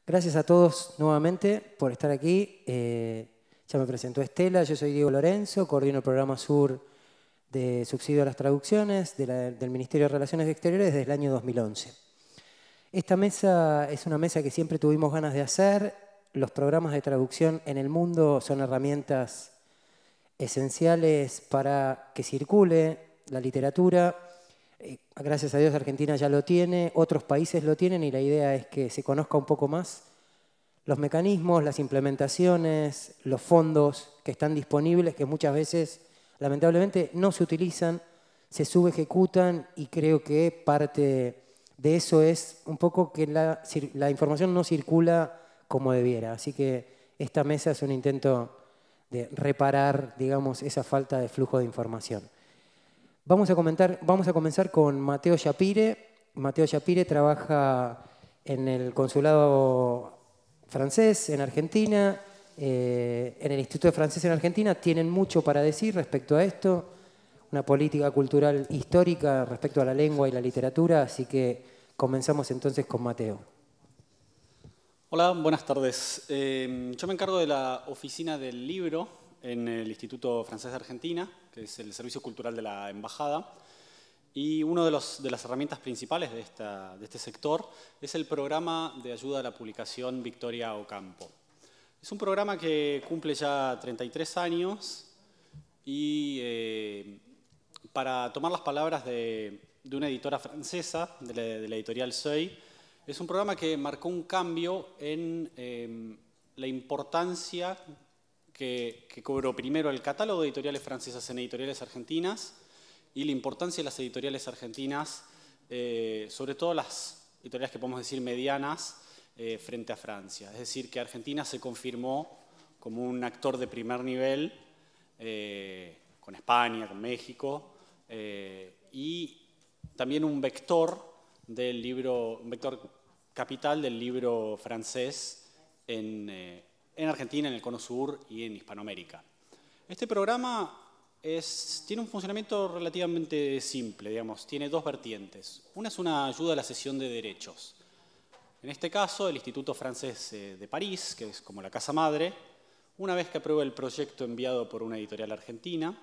Gracias a todos nuevamente por estar aquí. Ya me presentó Estela, yo soy Diego Lorenzo, coordino el programa Sur de subsidio a las traducciones del Ministerio de Relaciones Exteriores desde el año 2011. Esta mesa es una mesa que siempre tuvimos ganas de hacer. Los programas de traducción en el mundo son herramientas esenciales para que circule la literatura. Gracias a Dios Argentina ya lo tiene, otros países lo tienen y la idea es que se conozca un poco más los mecanismos, las implementaciones, los fondos que están disponibles, que muchas veces lamentablemente no se utilizan, se subejecutan y creo que parte de eso es un poco que la información no circula como debiera. Así que esta mesa es un intento de reparar, digamos, esa falta de flujo de información. Vamos a comenzar con Mateo Shapire. Mateo Shapire trabaja en el consulado francés en Argentina, en el Instituto Francés en Argentina. Tienen mucho para decir respecto a esto, una política cultural histórica respecto a la lengua y la literatura, así que comenzamos entonces con Mateo. Hola, buenas tardes. Yo me encargo de la oficina del libro en el Instituto Francés de Argentina, que es el servicio cultural de la Embajada. Y una de las herramientas principales de este sector es el programa de ayuda a la publicación Victoria Ocampo. Es un programa que cumple ya 33 años y para tomar las palabras de una editora francesa, de la editorial Seuil, es un programa que marcó un cambio en la importancia que cobró primero el catálogo de editoriales francesas en editoriales argentinas y la importancia de las editoriales argentinas, sobre todo las editoriales que podemos decir medianas, frente a Francia. Es decir, que Argentina se confirmó como un actor de primer nivel con España, con México, y también un vector del libro, un vector capital del libro francés en Argentina, en el Cono Sur y en Hispanoamérica. Este programa tiene un funcionamiento relativamente simple, digamos, tiene dos vertientes. Una es una ayuda a la cesión de derechos. En este caso, el Instituto Francés de París, que es como la casa madre, una vez que aprueba el proyecto enviado por una editorial argentina,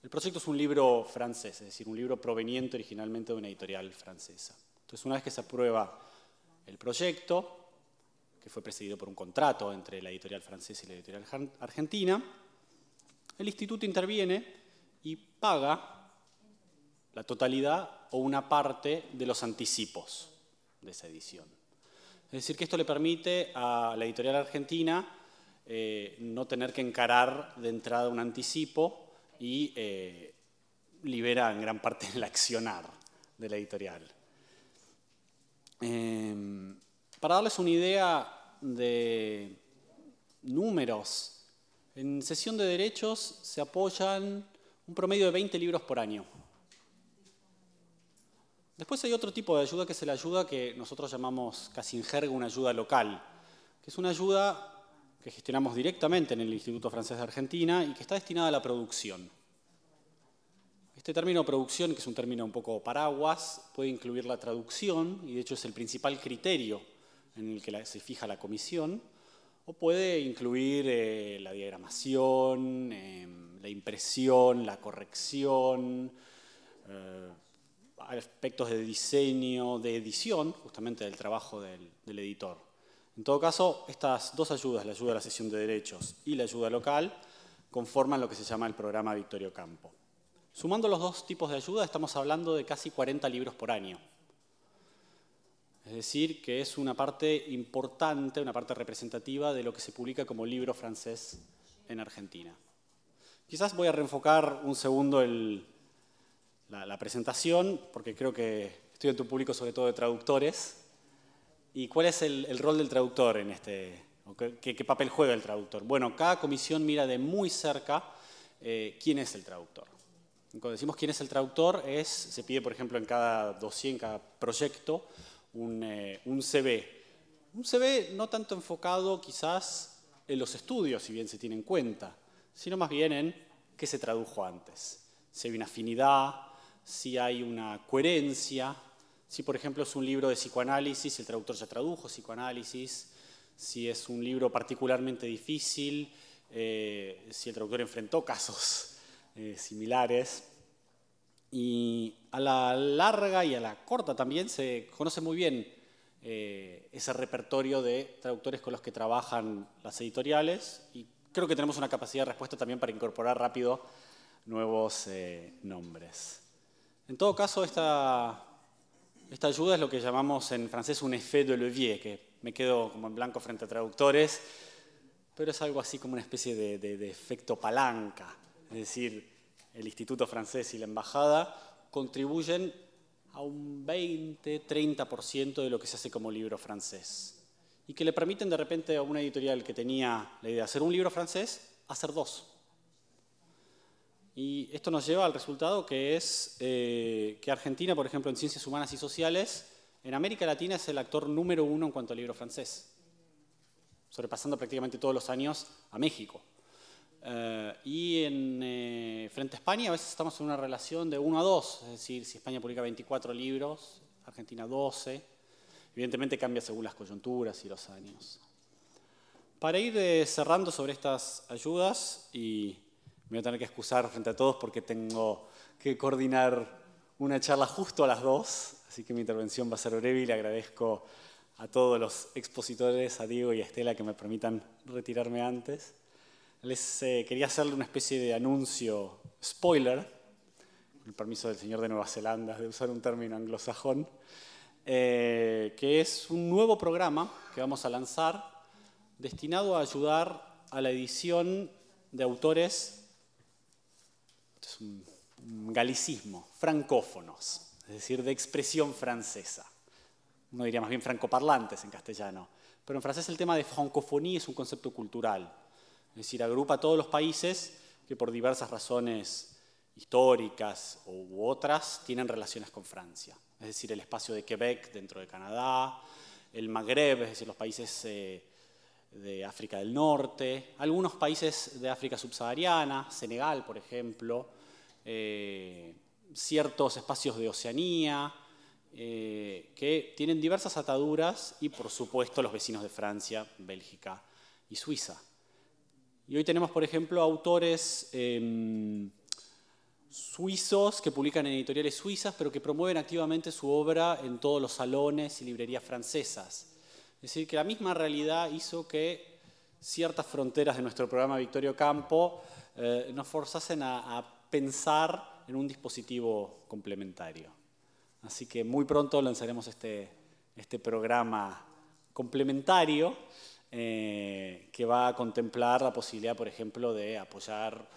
el proyecto es un libro francés, es decir, un libro proveniente originalmente de una editorial francesa. Entonces, una vez que se aprueba el proyecto, que fue precedido por un contrato entre la editorial francesa y la editorial argentina, el instituto interviene y paga la totalidad o una parte de los anticipos de esa edición. Es decir, que esto le permite a la editorial argentina no tener que encarar de entrada un anticipo y libera en gran parte el accionar de la editorial. Para darles una idea de números, en cesión de derechos se apoyan un promedio de 20 libros por año. Después hay otro tipo de ayuda que es la ayuda que nosotros llamamos casi en jerga una ayuda local, que es una ayuda que gestionamos directamente en el Instituto Francés de Argentina y que está destinada a la producción. Este término producción, que es un término un poco paraguas, puede incluir la traducción, y de hecho es el principal criterio en el que se fija la comisión, o puede incluir la diagramación, la impresión, la corrección, aspectos de diseño, de edición, justamente del trabajo del editor. En todo caso, estas dos ayudas, la ayuda a la cesión de derechos y la ayuda local, conforman lo que se llama el programa Victoria Ocampo. Sumando los dos tipos de ayuda, estamos hablando de casi 40 libros por año. Es decir, que es una parte importante, una parte representativa de lo que se publica como libro francés en Argentina. Quizás voy a reenfocar un segundo la presentación, porque creo que estoy ante un público sobre todo de traductores. ¿Y cuál es el rol del traductor en este? ¿Qué papel juega el traductor? Bueno, cada comisión mira de muy cerca quién es el traductor. Cuando decimos quién es el traductor, se pide, por ejemplo, en cada dossier, en cada proyecto, un CV. Un CV no tanto enfocado quizás en los estudios, si bien se tiene en cuenta, sino más bien en qué se tradujo antes. Si hay una afinidad, si hay una coherencia, Si, por ejemplo, es un libro de psicoanálisis, el traductor ya tradujo psicoanálisis. Si es un libro particularmente difícil, si el traductor enfrentó casos similares. Y a la larga y a la corta también se conoce muy bien ese repertorio de traductores con los que trabajan las editoriales, y creo que tenemos una capacidad de respuesta también para incorporar rápido nuevos nombres. En todo caso, esta ayuda es lo que llamamos en francés un effet de levier, que me quedo como en blanco frente a traductores, pero es algo así como una especie de efecto palanca. Es decir, el Instituto Francés y la Embajada contribuyen a un 20-30% de lo que se hace como libro francés, y que le permiten de repente a una editorial que tenía la idea de hacer un libro francés, hacer 2. Y esto nos lleva al resultado que es que Argentina, por ejemplo, en Ciencias Humanas y Sociales, en América Latina es el actor número 1 en cuanto al libro francés, sobrepasando prácticamente todos los años a México. Y frente a España a veces estamos en una relación de 1-2, es decir, si España publica 24 libros, Argentina 12, evidentemente cambia según las coyunturas y los años. Para ir cerrando sobre estas ayudas, y me voy a tener que excusar frente a todos porque tengo que coordinar una charla justo a las 2, así que mi intervención va a ser breve y le agradezco a todos los expositores, a Diego y a Estela, que me permitan retirarme antes. Les quería hacerle una especie de anuncio spoiler, con el permiso del señor de Nueva Zelanda, de usar un término anglosajón, que es un nuevo programa que vamos a lanzar destinado a ayudar a la edición de autores, es un galicismo, francófonos, es decir, de expresión francesa. Uno diría más bien francoparlantes en castellano, pero en francés el tema de francofonía es un concepto cultural. Es decir, agrupa a todos los países que por diversas razones históricas u otras tienen relaciones con Francia. Es decir, el espacio de Quebec dentro de Canadá, el Magreb, es decir, los países de África del Norte, algunos países de África subsahariana, Senegal, por ejemplo, ciertos espacios de Oceanía, que tienen diversas ataduras, y por supuesto los vecinos de Francia, Bélgica y Suiza. Y hoy tenemos, por ejemplo, autores suizos que publican en editoriales suizas, pero que promueven activamente su obra en todos los salones y librerías francesas. Es decir, que la misma realidad hizo que ciertas fronteras de nuestro programa Victorio Campo nos forzasen a pensar en un dispositivo complementario. Así que muy pronto lanzaremos este programa complementario que va a contemplar la posibilidad, por ejemplo, de apoyar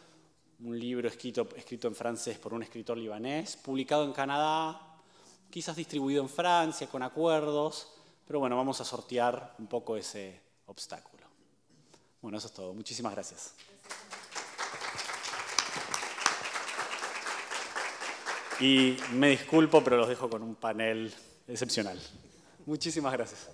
un libro escrito en francés por un escritor libanés, publicado en Canadá, quizás distribuido en Francia con acuerdos, pero bueno, vamos a sortear un poco ese obstáculo. Bueno, eso es todo. Muchísimas gracias. Y me disculpo, pero los dejo con un panel excepcional. Muchísimas gracias.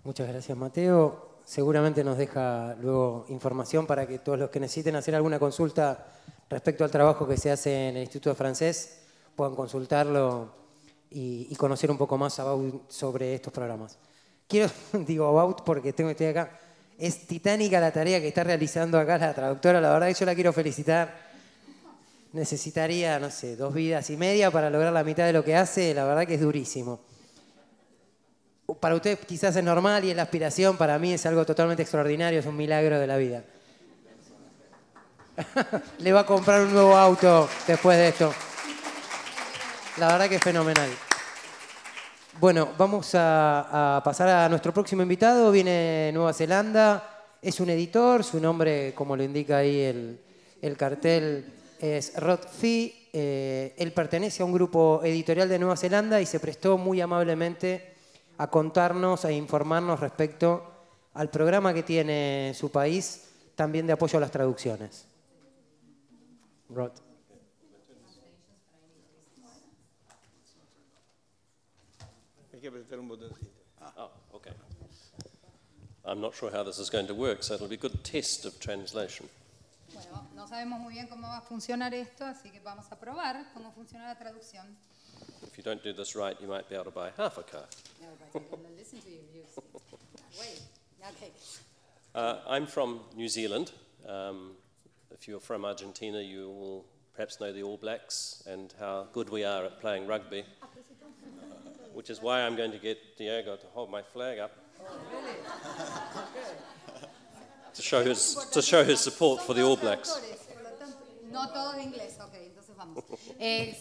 Muchas gracias, Mateo. Seguramente nos deja luego información para que todos los que necesiten hacer alguna consulta respecto al trabajo que se hace en el Instituto Francés puedan consultarlo y conocer un poco más sobre estos programas. Digo porque estoy acá. Es titánica la tarea que está realizando acá la traductora. La verdad que yo la quiero felicitar. Necesitaría, no sé, 2 vidas y media para lograr la mitad de lo que hace. La verdad que es durísimo. Para ustedes quizás es normal y es la aspiración. Para mí es algo totalmente extraordinario. Es un milagro de la vida. Le va a comprar un nuevo auto después de esto. La verdad que es fenomenal. Bueno, vamos a pasar a nuestro próximo invitado. Viene de Nueva Zelanda. Es un editor. Su nombre, como lo indica ahí el cartel, es Rod Fee. Él pertenece a un grupo editorial de Nueva Zelanda y se prestó muy amablemente a contarnos, a informarnos respecto al programa que tiene su país, también de apoyo a las traducciones. Rod. Hay que apretar un botoncito. Oh, okay. I'm not sure how this is going to work, so it'll be a good test of translation. Bueno, No sabemos muy bien cómo va a funcionar esto, así que vamos a probar cómo funciona la traducción. If you don't do this right, you might be able to buy half a car. Listen to you. Wait. Okay. I'm from New Zealand. If you're from Argentina, you will perhaps know the All Blacks and how good we are at playing rugby, which is why I'm going to get Diego to hold my flag up to show his support for the All Blacks. No todo en inglés, ok, entonces vamos.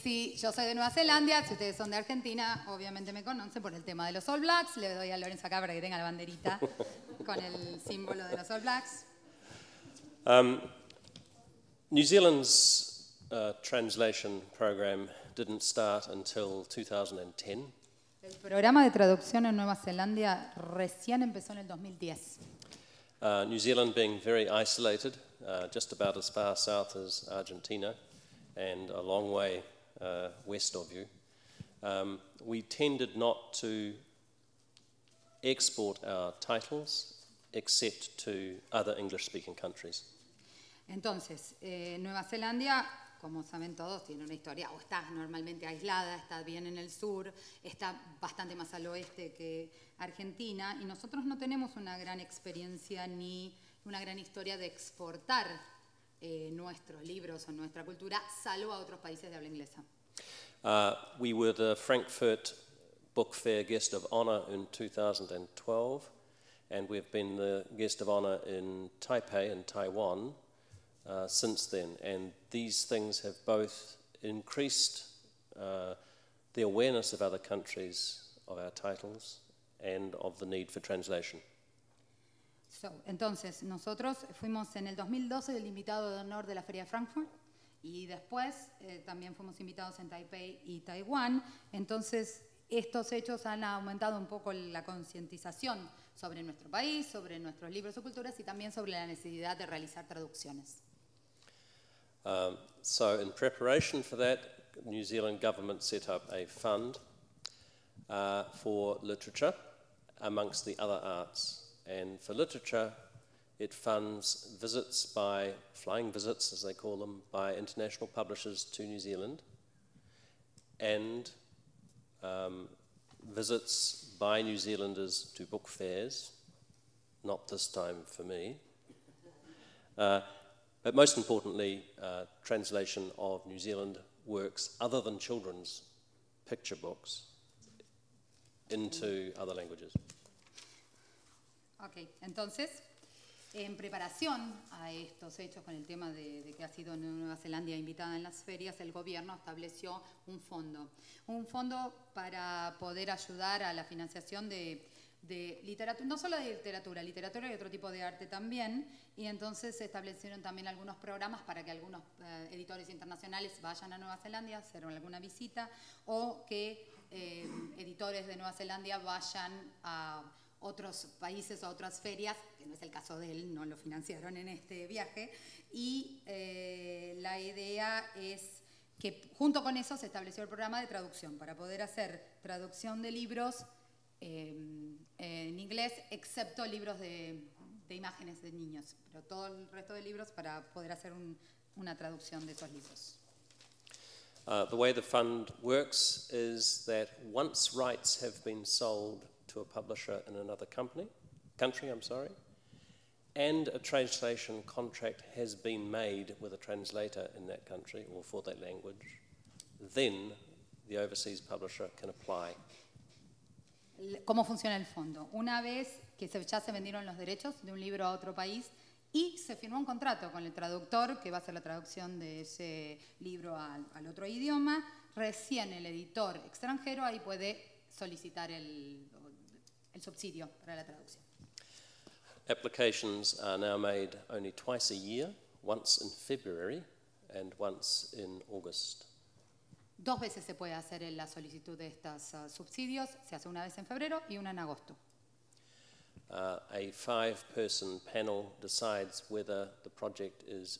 Sí, yo soy de Nueva Zelanda, si ustedes son de Argentina, obviamente me conocen por el tema de los All Blacks. Le doy a Lorenzo acá para que tenga la banderita con el símbolo de los All Blacks. New Zealand's translation program didn't start until 2010. El programa de traducción en Nueva Zelanda recién empezó en el 2010. New Zealand being very isolated, just about as far south as Argentina and a long way west of you, we tended not to export our titles except to other English-speaking countries. Entonces, Nueva Zelanda, como saben todos, tiene una historia, o está normalmente aislada, está bien en el sur, está bastante más al oeste que Argentina, y nosotros no tenemos una gran experiencia ni una gran historia de exportar nuestros libros o nuestra cultura, salvo a otros países de habla inglesa. We were the Frankfurt Book Fair Guest of Honor in 2012, and we've been the Guest of Honor in Taipei in Taiwan since then, and these things have both increased the awareness of other countries of our titles and of the need for translation. Entonces, nosotros fuimos en el 2012 el invitado de honor de la Feria de Frankfurt y después también fuimos invitados en Taipei y Taiwán. Entonces, estos hechos han aumentado un poco la concientización sobre nuestro país, sobre nuestros libros o culturas y también sobre la necesidad de realizar traducciones. So in preparation for that, the New Zealand government set up a fund for literature amongst the other arts. And for literature, it funds visits by, flying visits as they call them, by international publishers to New Zealand, and visits by New Zealanders to book fairs, not this time for me. But most importantly, translation of New Zealand works other than children's picture books into other languages. Ok, entonces, en preparación a estos hechos con el tema de que ha sido Nueva Zelanda invitada en las ferias, el gobierno estableció un fondo para poder ayudar a la financiación de literatura, no solo de literatura y otro tipo de arte también, y entonces se establecieron también algunos programas para que algunos editores internacionales vayan a Nueva Zelanda, hacer alguna visita, o que editores de Nueva Zelanda vayan a otros países o otras ferias, que no es el caso de él, no lo financiaron en este viaje, y la idea es que junto con eso se estableció el programa de traducción, para poder hacer traducción de libros en inglés, excepto libros de imágenes de niños, pero todo el resto de libros para poder hacer una traducción de esos libros. The way the fund works is that once rights have been sold to a publisher in another country, and a translation contract has been made with a translator in that country or for that language, then the overseas publisher can apply. ¿Cómo funciona el fondo? Una vez que ya se vendieron los derechos de un libro a otro país y se firmó un contrato con el traductor que va a hacer la traducción de ese libro al otro idioma, recién el editor extranjero ahí puede solicitar el subsidio para la traducción. Applications are now made only twice a year, once in February and once in August. 2 veces se puede hacer la solicitud de estos subsidios, se hace una vez en febrero y una en agosto. A 5-person panel decides whether the project is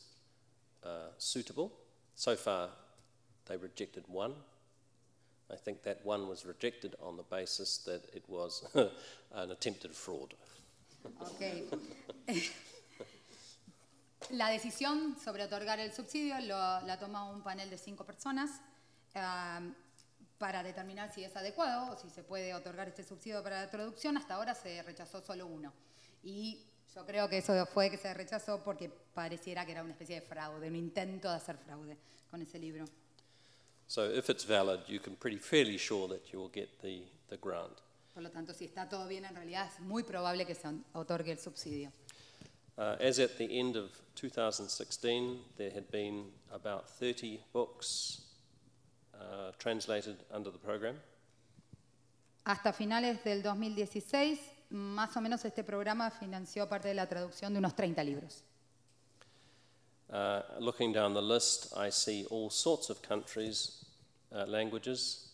suitable. So far, they rejected 1. I think that 1 was rejected on the basis that it was an attempted fraud. Okay. La decisión sobre otorgar el subsidio la toma un panel de 5 personas para determinar si es adecuado o si se puede otorgar este subsidio para la traducción. Hasta ahora se rechazó solo uno. Y yo creo que eso fue que se rechazó porque pareciera que era una especie de fraude, un intento de hacer fraude con ese libro. So if it's valid, you can pretty fairly sure that you will get the grant. Por lo tanto, si está todo bien, en realidad es muy probable que se otorgue el subsidio. As at the end of 2016, there had been about 30 books translated under the program. Hasta finales del 2016, más o menos este programa financió parte de la traducción de unos 30 libros. Looking down the list, I see all sorts of countries, languages,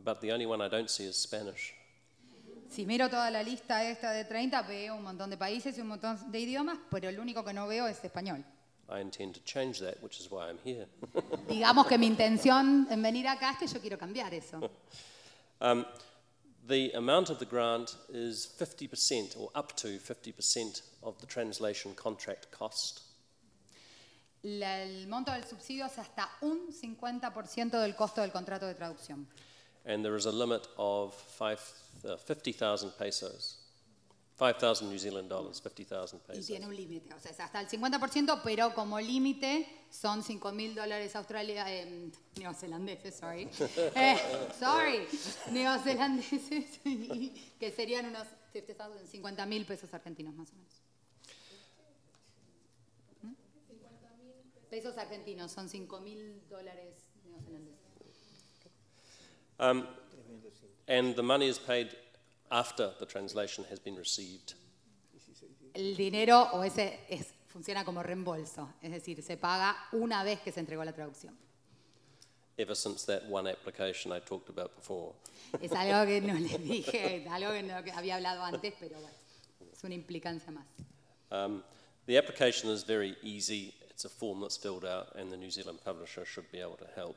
but the only one I don't see is Spanish. Si miro toda la lista esta de 30, veo un montón de países y un montón de idiomas, pero el único que no veo es español. I intend to change that, which is why I'm here. Digamos que mi intención en venir acá es que yo quiero cambiar eso. The amount of the grant is 50% or up to 50% of the translation contract cost. El monto del subsidio es hasta un 50% del costo del contrato de traducción. And there is a limit of 50,000 pesos. 5,000 New Zealand dollars, 50,000 Y pesos. tiene un límite, o sea, es hasta el 50%, pero como límite son $5,000 neozelandeses, neozelandeses, que serían unos 50,000 pesos argentinos más o menos. Pesos argentinos son $5,000 neozelandeses. And the money is paid after the translation has been received. El dinero funciona como reembolso, es decir, se paga una vez que se entregó la traducción. Ever since that one application I talked about before. Es algo que no les dije, algo que había hablado antes, pero bueno, es una implicancia más. The application is very easy. It's a form that's filled out, and the New Zealand publisher should be able to help.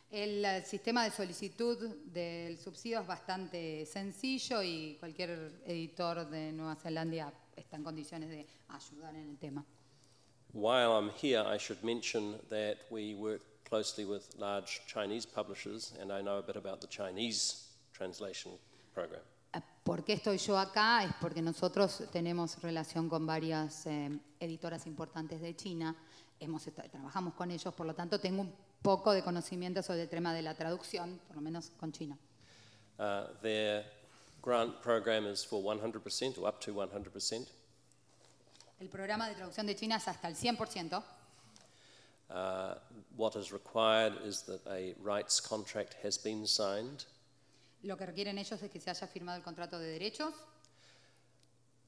El sistema de solicitud del subsidio es bastante sencillo y cualquier editor de Nueva Zelanda está en condiciones de ayudar en el tema. While I'm here, I should mention that we work closely with large Chinese publishers, and I know a bit about the Chinese translation program. ¿Por qué estoy yo acá? Es porque nosotros tenemos relación con varias editoras importantes de China, trabajamos con ellos, por lo tanto tengo un poco de conocimiento sobre el tema de la traducción, por lo menos con China. Their grant program is for 100% or up to 100%. El programa de traducción de China es hasta el 100%. What is required is that a rights contract has been signed. Lo que requieren ellos es que se haya firmado el contrato de derechos.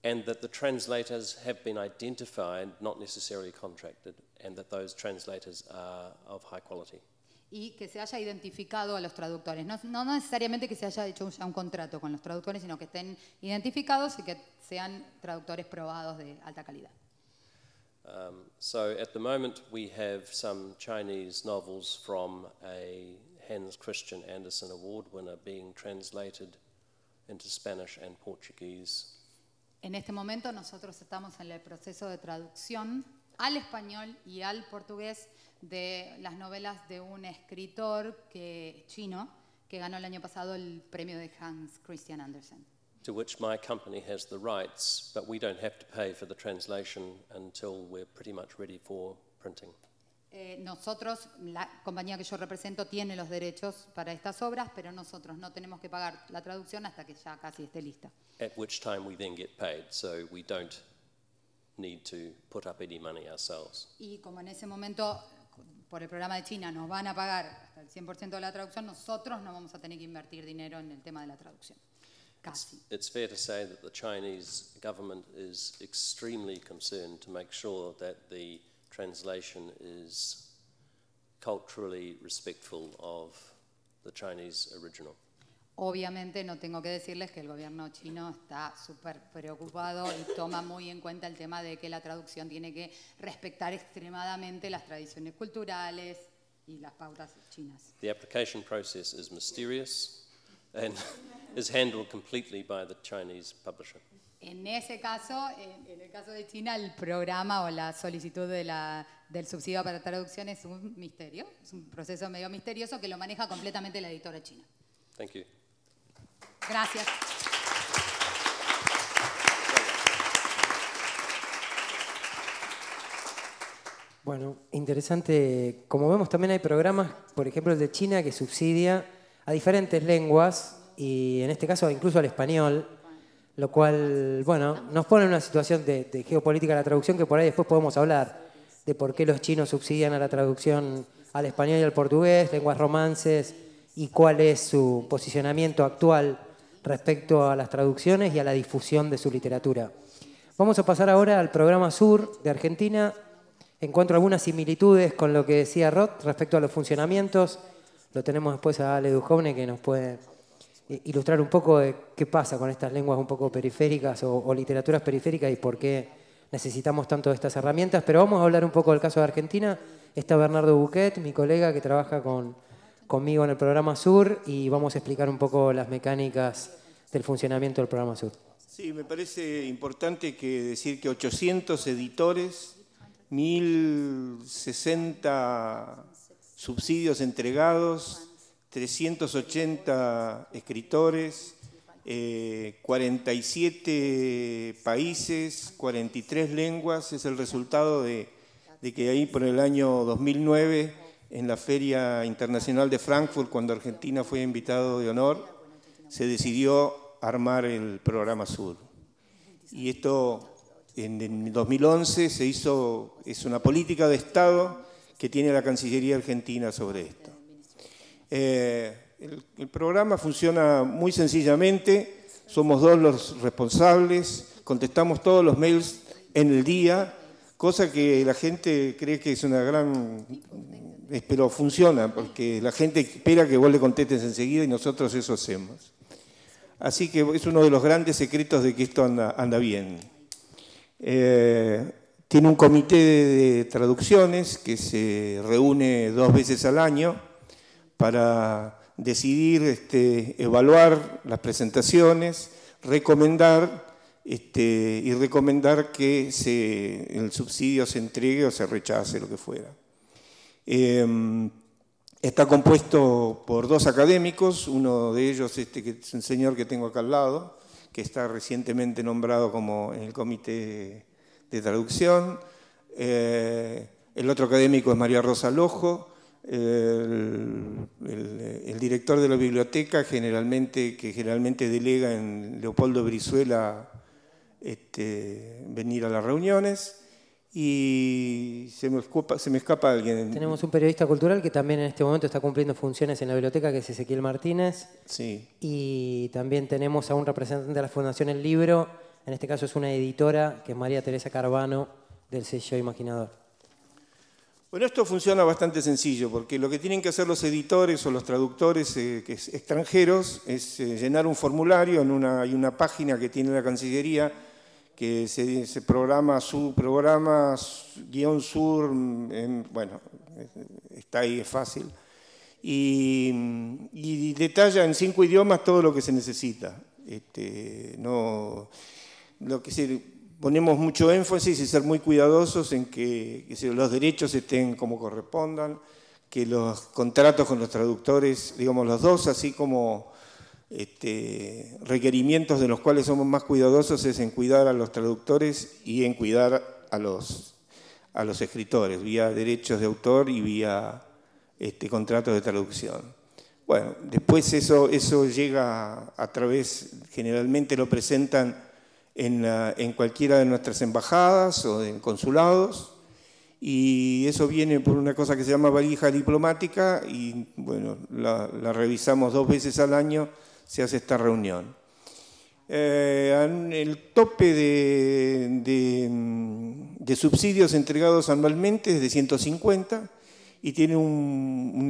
And that the translators have been identified, not necessarily contracted, and that those translators are of high quality. Y que se haya identificado a los traductores. No necesariamente que se haya hecho ya un contrato con los traductores, sino que estén identificados y que sean traductores probados de alta calidad. So at the moment we have some Chinese novels from a Hans Christian Andersen Award winner being translated into Spanish and Portuguese. En este momento nosotros estamos en el proceso de traducción al español y al portugués de las novelas de un escritor chino que ganó el año pasado el premio de Hans Christian Andersen. To which my company has the rights, but we don't have to pay for the translation until we're pretty much ready for printing. Nosotros, la compañía que yo represento, tiene los derechos para estas obras, pero nosotros no tenemos que pagar la traducción hasta que ya casi esté lista. At which time we then get paid, so we don't need to put up any money ourselves. Y como en ese momento, por el programa de China, nos van a pagar hasta el 100% de la traducción, nosotros no vamos a tener que invertir dinero en el tema de la traducción. Casi. It's fair to say that the Chinese government is extremely concerned to make sure that the translation is culturally respectful of the Chinese original. Obviamente no tengo que decirles que el gobierno chino está súper preocupado y toma muy en cuenta el tema de que la traducción tiene que respetar extremadamente las tradiciones culturales y las pautas chinas. The application process is mysterious, and is handled completely by the Chinese publisher. En ese caso, en el caso de China, el programa o la solicitud del subsidio para traducción es un misterio, es un proceso medio misterioso que lo maneja completamente la editora china. Thank you. Gracias. Bueno, interesante. Como vemos, también hay programas, por ejemplo el de China, que subsidia a diferentes lenguas y en este caso incluso al español, lo cual, bueno, nos pone en una situación de geopolítica de la traducción que por ahí después podemos hablar de por qué los chinos subsidian a la traducción al español y al portugués, lenguas romances, y cuál es su posicionamiento actual respecto a las traducciones y a la difusión de su literatura. Vamos a pasar ahora al programa Sur de Argentina. Encuentro algunas similitudes con lo que decía Rod respecto a los funcionamientos. Lo tenemos después a Ale Duhovne, que nos puede ilustrar un poco de qué pasa con estas lenguas un poco periféricas o literaturas periféricas y por qué necesitamos tanto de estas herramientas. Pero vamos a hablar un poco del caso de Argentina. Está Bernardo Buquet, mi colega que trabaja conmigo en el programa Sur, y vamos a explicar un poco las mecánicas del funcionamiento del programa Sur. Sí, me parece importante decir que 800 editores, 1060 subsidios entregados, 380 escritores, 47 países, 43 lenguas, es el resultado de que ahí por el año 2009, en la Feria Internacional de Frankfurt, cuando Argentina fue invitado de honor, se decidió armar el programa Sur. Y esto en 2011 es una política de Estado que tiene la Cancillería Argentina sobre esto. El programa funciona muy sencillamente, somos dos los responsables, contestamos todos los mails en el día, cosa que la gente cree que es una gran... pero funciona, porque la gente espera que vos le contestes enseguida y nosotros eso hacemos. Así que es uno de los grandes secretos de que esto anda bien. Tiene un comité de traducciones que se reúne 2 veces al año para decidir, evaluar las presentaciones, recomendar y recomendar que el subsidio se entregue o se rechace, lo que fuera. Está compuesto por 2 académicos, uno de ellos que es un señor que tengo acá al lado, que está recientemente nombrado como en el comité de traducción. El otro académico es María Rosa Lojo, el director de la biblioteca, que generalmente delega en Leopoldo Brizuela venir a las reuniones. Y se me escapa alguien. Tenemos un periodista cultural que también en este momento está cumpliendo funciones en la biblioteca, que es Ezequiel Martínez. Sí. Y también tenemos a un representante de la Fundación El Libro, en este caso es una editora, que es María Teresa Carvano, del sello Imaginador. Bueno, esto funciona bastante sencillo, porque lo que tienen que hacer los editores o los traductores extranjeros es llenar un formulario hay una página que tiene la Cancillería, que se programa su programa, _sur, bueno, está ahí, es fácil, y detalla en 5 idiomas todo lo que se necesita. Ponemos mucho énfasis y ser muy cuidadosos en que los derechos estén como correspondan, que los contratos con los traductores, digamos los dos, así como requerimientos de los cuales somos más cuidadosos es en cuidar a los traductores y en cuidar a los escritores, vía derechos de autor y vía contratos de traducción. Bueno, después eso llega a través, generalmente lo presentan en cualquiera de nuestras embajadas o en consulados, y eso viene por una cosa que se llama valija diplomática y bueno, la revisamos 2 veces al año. Se hace esta reunión. El tope de subsidios entregados anualmente es de 150 y tiene un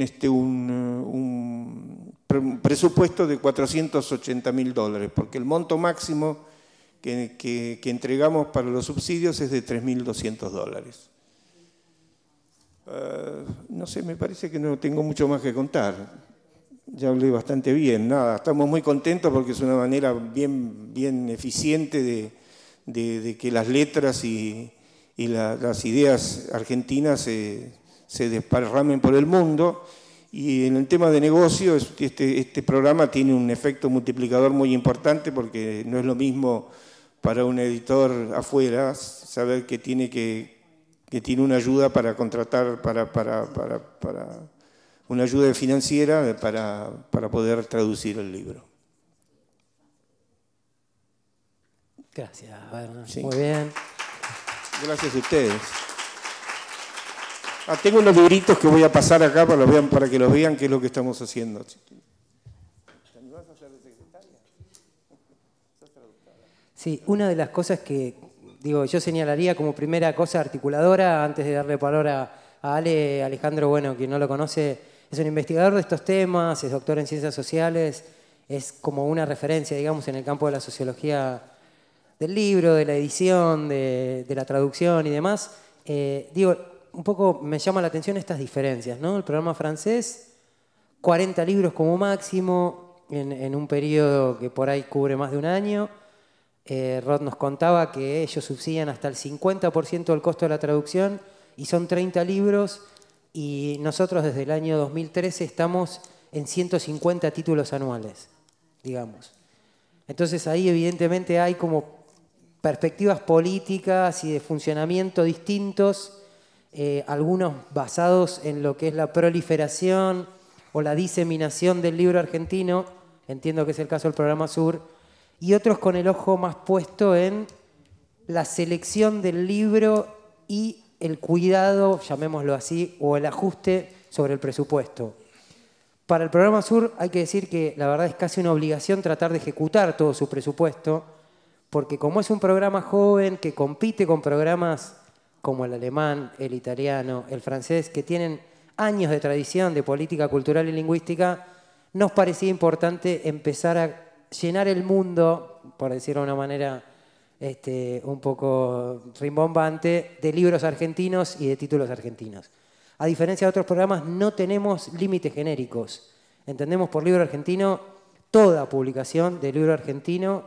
presupuesto de $480.000, porque el monto máximo que entregamos para los subsidios es de $3.200. No sé, me parece que no tengo mucho más que contar. Ya hablé bastante bien. Nada, estamos muy contentos porque es una manera bien eficiente de que las letras y las ideas argentinas se desparramen por el mundo. Y en el tema de negocio, este programa tiene un efecto multiplicador muy importante porque no es lo mismo para un editor afuera saber que tiene una ayuda para contratar, para una ayuda financiera para poder traducir el libro. Gracias, Bernard. Sí. Muy bien. Gracias a ustedes. Tengo unos libritos que voy a pasar acá para que los vean qué es lo que estamos haciendo. Sí, una de las cosas que yo señalaría como primera cosa articuladora, antes de darle palabra a Alejandro, bueno, quien no lo conoce, es un investigador de estos temas, es doctor en ciencias sociales, es como una referencia, digamos, en el campo de la sociología del libro, de la edición, de la traducción y demás. Un poco me llama la atención estas diferencias, ¿no? El programa francés, 40 libros como máximo, en un periodo que por ahí cubre más de un año. Rod nos contaba que ellos subsidian hasta el 50% del costo de la traducción y son 30 libros, y nosotros desde el año 2013 estamos en 150 títulos anuales, digamos. Entonces ahí evidentemente hay como perspectivas políticas y de funcionamiento distintos, algunos basados en lo que es la proliferación o la diseminación del libro argentino, entiendo que es el caso del Programa Sur, y otros con el ojo más puesto en la selección del libro y el cuidado, llamémoslo así, o el ajuste sobre el presupuesto. Para el Programa Sur hay que decir que la verdad es casi una obligación tratar de ejecutar todo su presupuesto, porque como es un programa joven que compite con programas como el alemán, el italiano, el francés, que tienen años de tradición de política cultural y lingüística, nos parecía importante empezar a llenar el mundo, por decirlo de una manera un poco rimbombante, de libros argentinos y de títulos argentinos. A diferencia de otros programas, no tenemos límites genéricos. Entendemos por libro argentino toda publicación de libro argentino.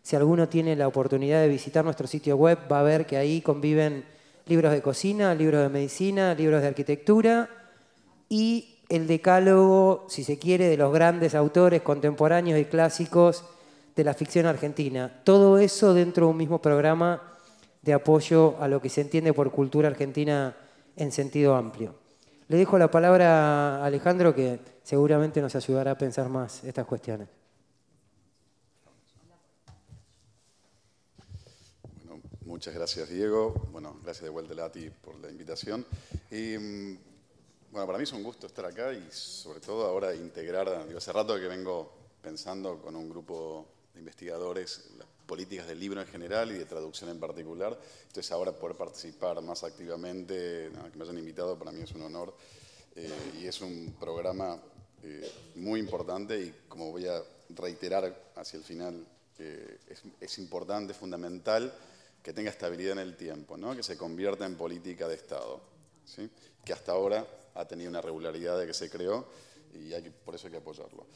Si alguno tiene la oportunidad de visitar nuestro sitio web, va a ver que ahí conviven libros de cocina, libros de medicina, libros de arquitectura y el decálogo, si se quiere, de los grandes autores contemporáneos y clásicos de la ficción argentina. Todo eso dentro de un mismo programa de apoyo a lo que se entiende por cultura argentina en sentido amplio. Le dejo la palabra a Alejandro, que seguramente nos ayudará a pensar más estas cuestiones. Bueno, muchas gracias, Diego. Bueno, gracias de vuelta, Lati, por la invitación. Bueno, para mí es un gusto estar acá y sobre todo ahora integrar, hace rato que vengo pensando con un grupo de investigadores las políticas del libro en general y de traducción en particular. Entonces ahora poder participar más activamente, que me hayan invitado, para mí es un honor. Y es un programa muy importante y como voy a reiterar hacia el final, es importante, fundamental que tenga estabilidad en el tiempo, ¿no? Que se convierta en política de Estado, ¿sí? Que hasta ahora ha tenido una regularidad de que se creó y por eso hay que apoyarlo.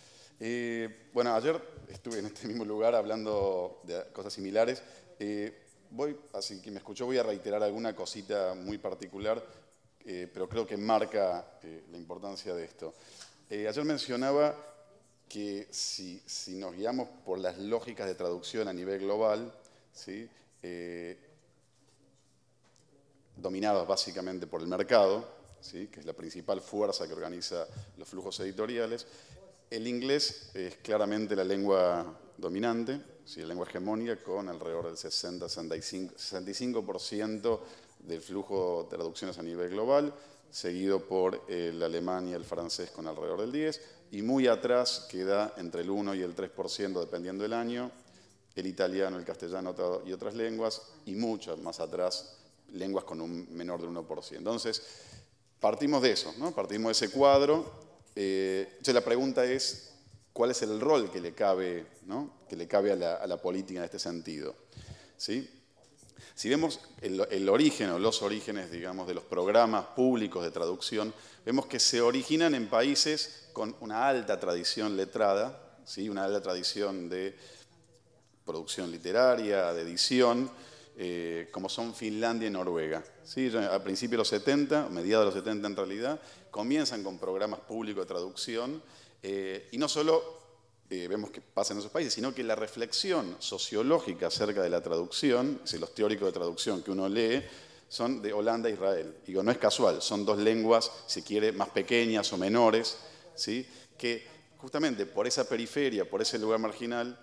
Bueno, ayer estuve en este mismo lugar hablando de cosas similares. Así que me escuchó, voy a reiterar alguna cosita muy particular, pero creo que marca la importancia de esto. Ayer mencionaba que si nos guiamos por las lógicas de traducción a nivel global, ¿sí? Dominadas básicamente por el mercado, ¿sí? Que es la principal fuerza que organiza los flujos editoriales, el inglés es claramente la lengua dominante, ¿sí? La lengua hegemónica, con alrededor del 60-65% del flujo de traducciones a nivel global, seguido por el alemán y el francés con alrededor del 10%, y muy atrás queda entre el 1 y el 3% dependiendo del año, el italiano, el castellano y otras lenguas, y mucho más atrás lenguas con un menor del 1%. Entonces, partimos de eso, ¿no? Partimos de ese cuadro. Entonces la pregunta es, ¿cuál es el rol que le cabe, ¿no? Que le cabe a la política en este sentido? ¿Sí? Si vemos el origen o los orígenes, digamos, de los programas públicos de traducción, vemos que se originan en países con una alta tradición letrada, ¿sí? Una alta tradición de producción literaria, de edición, como son Finlandia y Noruega. ¿Sí? A principios de los 70, mediados de los 70 en realidad, comienzan con programas públicos de traducción y no solo vemos que pasa en esos países, sino que la reflexión sociológica acerca de la traducción, es decir, los teóricos de traducción que uno lee, son de Holanda e Israel. Digo, no es casual, son dos lenguas, si quiere, más pequeñas o menores, ¿sí? Que justamente por esa periferia, por ese lugar marginal,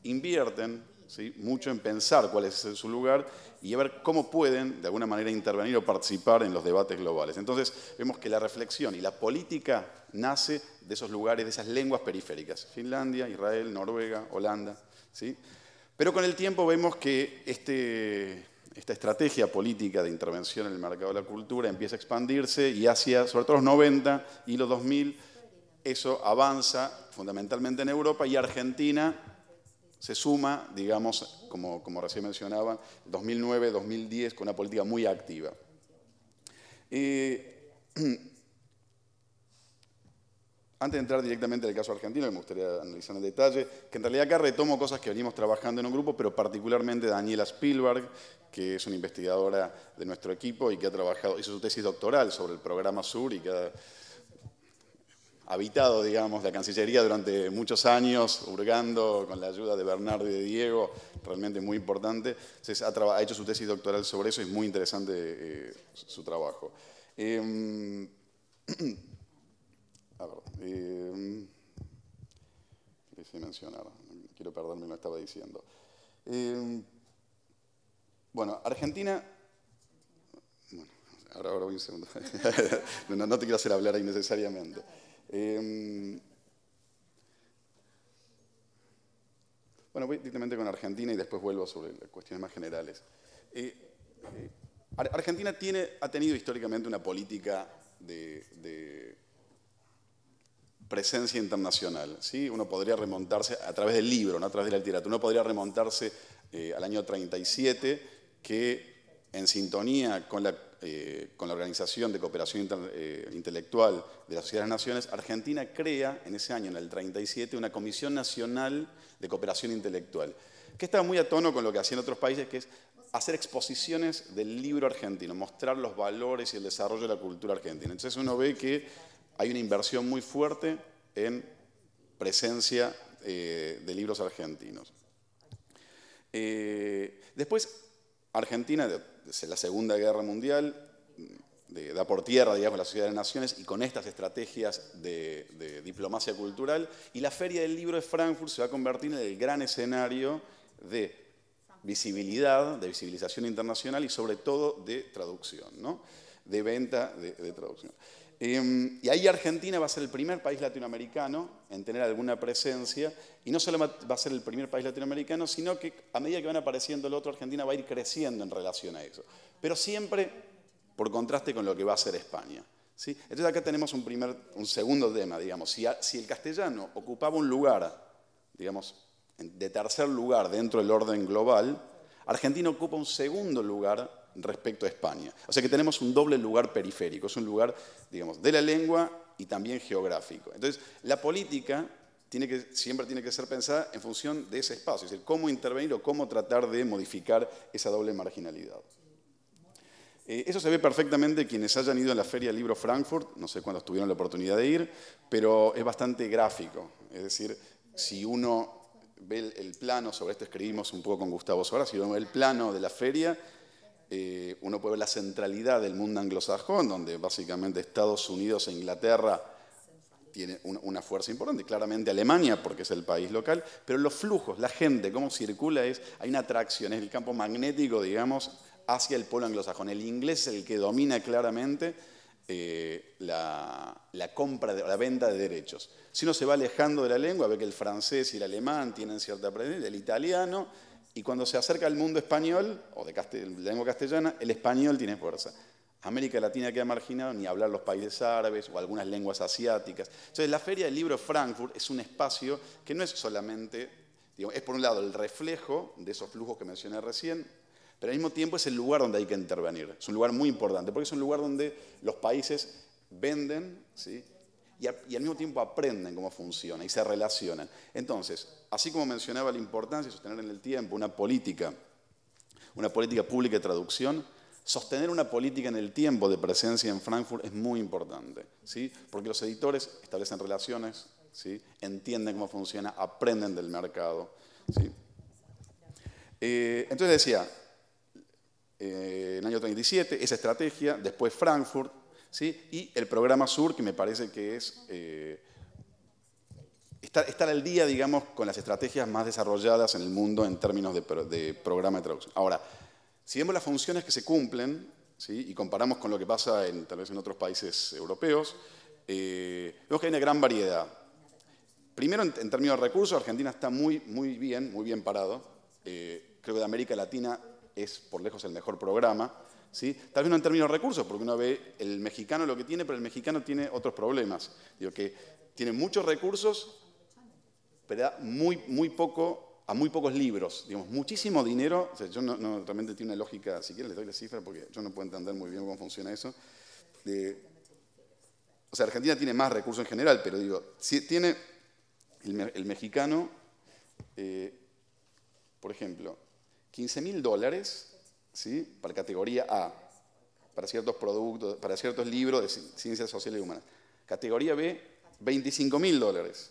invierten, ¿sí? Mucho en pensar cuál es su lugar y a ver cómo pueden de alguna manera intervenir o participar en los debates globales. Entonces vemos que la reflexión y la política nace de esos lugares, de esas lenguas periféricas, Finlandia, Israel, Noruega, Holanda, ¿sí? Pero con el tiempo vemos que esta estrategia política de intervención en el mercado de la cultura empieza a expandirse y hacia, sobre todo los 90 y los 2000, eso avanza fundamentalmente en Europa y Argentina se suma, digamos, como recién mencionaba, 2009-2010 con una política muy activa. Antes de entrar directamente en el caso argentino, me gustaría analizar en detalle, que en realidad acá retomo cosas que venimos trabajando en un grupo, pero particularmente Daniela Spielberg, que es una investigadora de nuestro equipo y que ha trabajado, hizo su tesis doctoral sobre el programa Sur y que ha habitado, digamos, la Cancillería durante muchos años, hurgando con la ayuda de Bernardo y de Diego, realmente muy importante. Entonces, ha hecho su tesis doctoral sobre eso y es muy interesante su trabajo. A ver, quise mencionar, no quiero perderme lo que estaba diciendo. Bueno, Argentina... Bueno, ahora voy un segundo. No te quiero hacer hablar innecesariamente. Bueno, voy directamente con Argentina y después vuelvo sobre las cuestiones más generales. Argentina ha tenido históricamente una política de presencia internacional, ¿sí? Uno podría remontarse a través del libro, no a través de la literatura, uno podría remontarse al año 37, que en sintonía con la Organización de Cooperación Intelectual de la Sociedad de las Naciones, Argentina crea en ese año, en el 37, una Comisión Nacional de Cooperación Intelectual, que estaba muy a tono con lo que hacían otros países, que es hacer exposiciones del libro argentino, mostrar los valores y el desarrollo de la cultura argentina. Entonces uno ve que hay una inversión muy fuerte en presencia de libros argentinos. Después, Argentina, desde la Segunda Guerra Mundial, da por tierra, digamos, la Sociedad de las Naciones y con estas estrategias de diplomacia cultural. Y la Feria del Libro de Frankfurt se va a convertir en el gran escenario de visibilidad, de visibilización internacional y sobre todo de traducción, ¿no? De venta de traducción. Y ahí Argentina va a ser el primer país latinoamericano en tener alguna presencia, y no solo va a ser el primer país latinoamericano, sino que a medida que van apareciendo el otro, Argentina va a ir creciendo en relación a eso. Pero siempre por contraste con lo que va a hacer España, ¿sí? Entonces acá tenemos un segundo tema, digamos. Si el castellano ocupaba un lugar, digamos, de tercer lugar dentro del orden global, Argentina ocupa un segundo lugar respecto a España. O sea que tenemos un doble lugar periférico, es un lugar, digamos, de la lengua y también geográfico. Entonces, la política siempre tiene que ser pensada en función de ese espacio, es decir, cómo intervenir o cómo tratar de modificar esa doble marginalidad. Eso se ve perfectamente quienes hayan ido a la Feria del Libro Frankfurt, no sé cuántos tuvieron la oportunidad de ir, pero es bastante gráfico. Es decir, si uno ve el plano, sobre esto escribimos un poco con Gustavo Sora, si uno ve el plano de la feria, uno puede ver la centralidad del mundo anglosajón, donde básicamente Estados Unidos e Inglaterra tienen una fuerza importante, claramente Alemania, porque es el país local, pero los flujos, la gente, cómo circula, hay una atracción, es el campo magnético, digamos, hacia el polo anglosajón. El inglés es el que domina claramente la compra, la venta de derechos. Si uno se va alejando de la lengua, ve que el francés y el alemán tienen cierta presencia, el italiano, y cuando se acerca al mundo español, o de lengua castellana, el español tiene fuerza. América Latina queda marginado, ni hablar los países árabes o algunas lenguas asiáticas. Entonces, la Feria del Libro Frankfurt es un espacio que no es solamente Digamos, es por un lado el reflejo de esos flujos que mencioné recién, pero al mismo tiempo es el lugar donde hay que intervenir. Es un lugar muy importante, porque es un lugar donde los países venden, ¿sí? y al mismo tiempo aprenden cómo funciona y se relacionan. Entonces, así como mencionaba la importancia de sostener en el tiempo una política pública de traducción, sostener una política en el tiempo de presencia en Frankfurt es muy importante, ¿sí? Porque los editores establecen relaciones, ¿sí? Entienden cómo funciona, aprenden del mercado, ¿sí? Entonces decía, en el año 37, esa estrategia, después Frankfurt, ¿sí? Y el programa Sur, que me parece que es estar al día, digamos, con las estrategias más desarrolladas en el mundo en términos de programa de traducción. Ahora, si vemos las funciones que se cumplen, ¿sí? Y comparamos con lo que pasa tal vez en otros países europeos, vemos que hay una gran variedad. Primero, en términos de recursos, Argentina está muy bien parado. Creo que de América Latina es por lejos el mejor programa, ¿sí? Tal vez no en términos de recursos, porque uno ve el mexicano lo que tiene, pero el mexicano tiene otros problemas. Digo que tiene muchos recursos, pero da muy pocos libros, digamos, muchísimo dinero. O sea, yo no realmente tiene una lógica, si quieren les doy la cifra, porque yo no puedo entender muy bien cómo funciona eso. O sea, Argentina tiene más recursos en general, pero digo, si tiene el mexicano, por ejemplo, $15.000, ¿sí? Para categoría A, para ciertos productos, para ciertos libros de ciencias sociales y humanas. Categoría B, $25.000.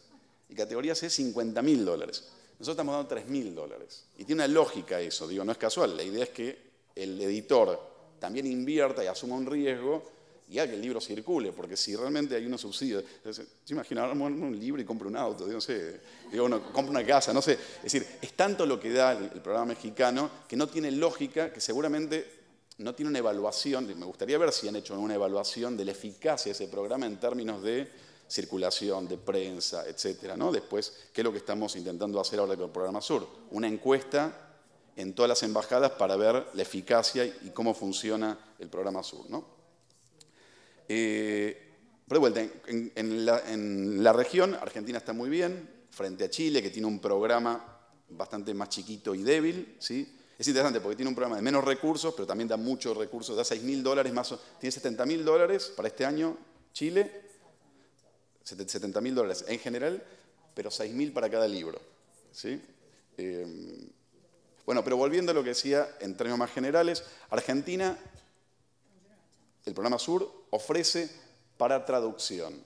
Y categoría C, $50.000. Nosotros estamos dando $3.000. Y tiene una lógica eso, digo, no es casual. La idea es que el editor también invierta y asuma un riesgo y haga que el libro circule, porque si realmente hay unos subsidios, ¿se imagina? Ahora un libro y compra un auto, no sé, digo, uno compra una casa, no sé. Es decir, es tanto lo que da el programa mexicano que no tiene lógica, que seguramente no tiene una evaluación. Me gustaría ver si han hecho una evaluación de la eficacia de ese programa en términos de circulación, de prensa, etcétera, ¿no? Después, ¿qué es lo que estamos intentando hacer ahora con el programa Sur? Una encuesta en todas las embajadas para ver la eficacia y cómo funciona el programa Sur, ¿no? Pero de vuelta, en la región, Argentina está muy bien, frente a Chile, que tiene un programa bastante más chiquito y débil, ¿sí? Es interesante porque tiene un programa de menos recursos, pero también da muchos recursos, da $6.000 más, tiene $70.000 para este año, Chile, $70.000 en general, pero $6.000 para cada libro, ¿sí? Bueno, pero volviendo a lo que decía en términos más generales, Argentina, el programa Sur, ofrece para traducción.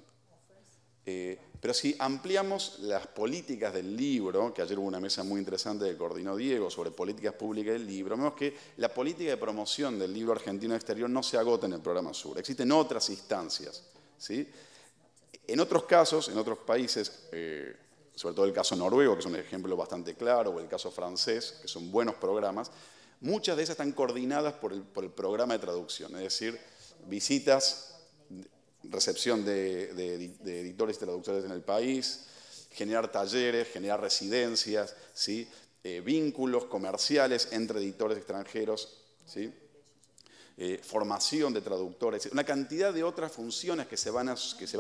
Pero si ampliamos las políticas del libro, que ayer hubo una mesa muy interesante que coordinó Diego sobre políticas públicas del libro, vemos que la política de promoción del libro argentino exterior no se agota en el programa Sur. Existen otras instancias, ¿sí? En otros casos, en otros países, sobre todo el caso noruego, que es un ejemplo bastante claro, o el caso francés, que son buenos programas, muchas de esas están coordinadas por el programa de traducción, es decir, visitas, recepción de editores y traductores en el país, generar talleres, generar residencias, ¿sí? Vínculos comerciales entre editores extranjeros, ¿sí? Formación de traductores, una cantidad de otras funciones que se van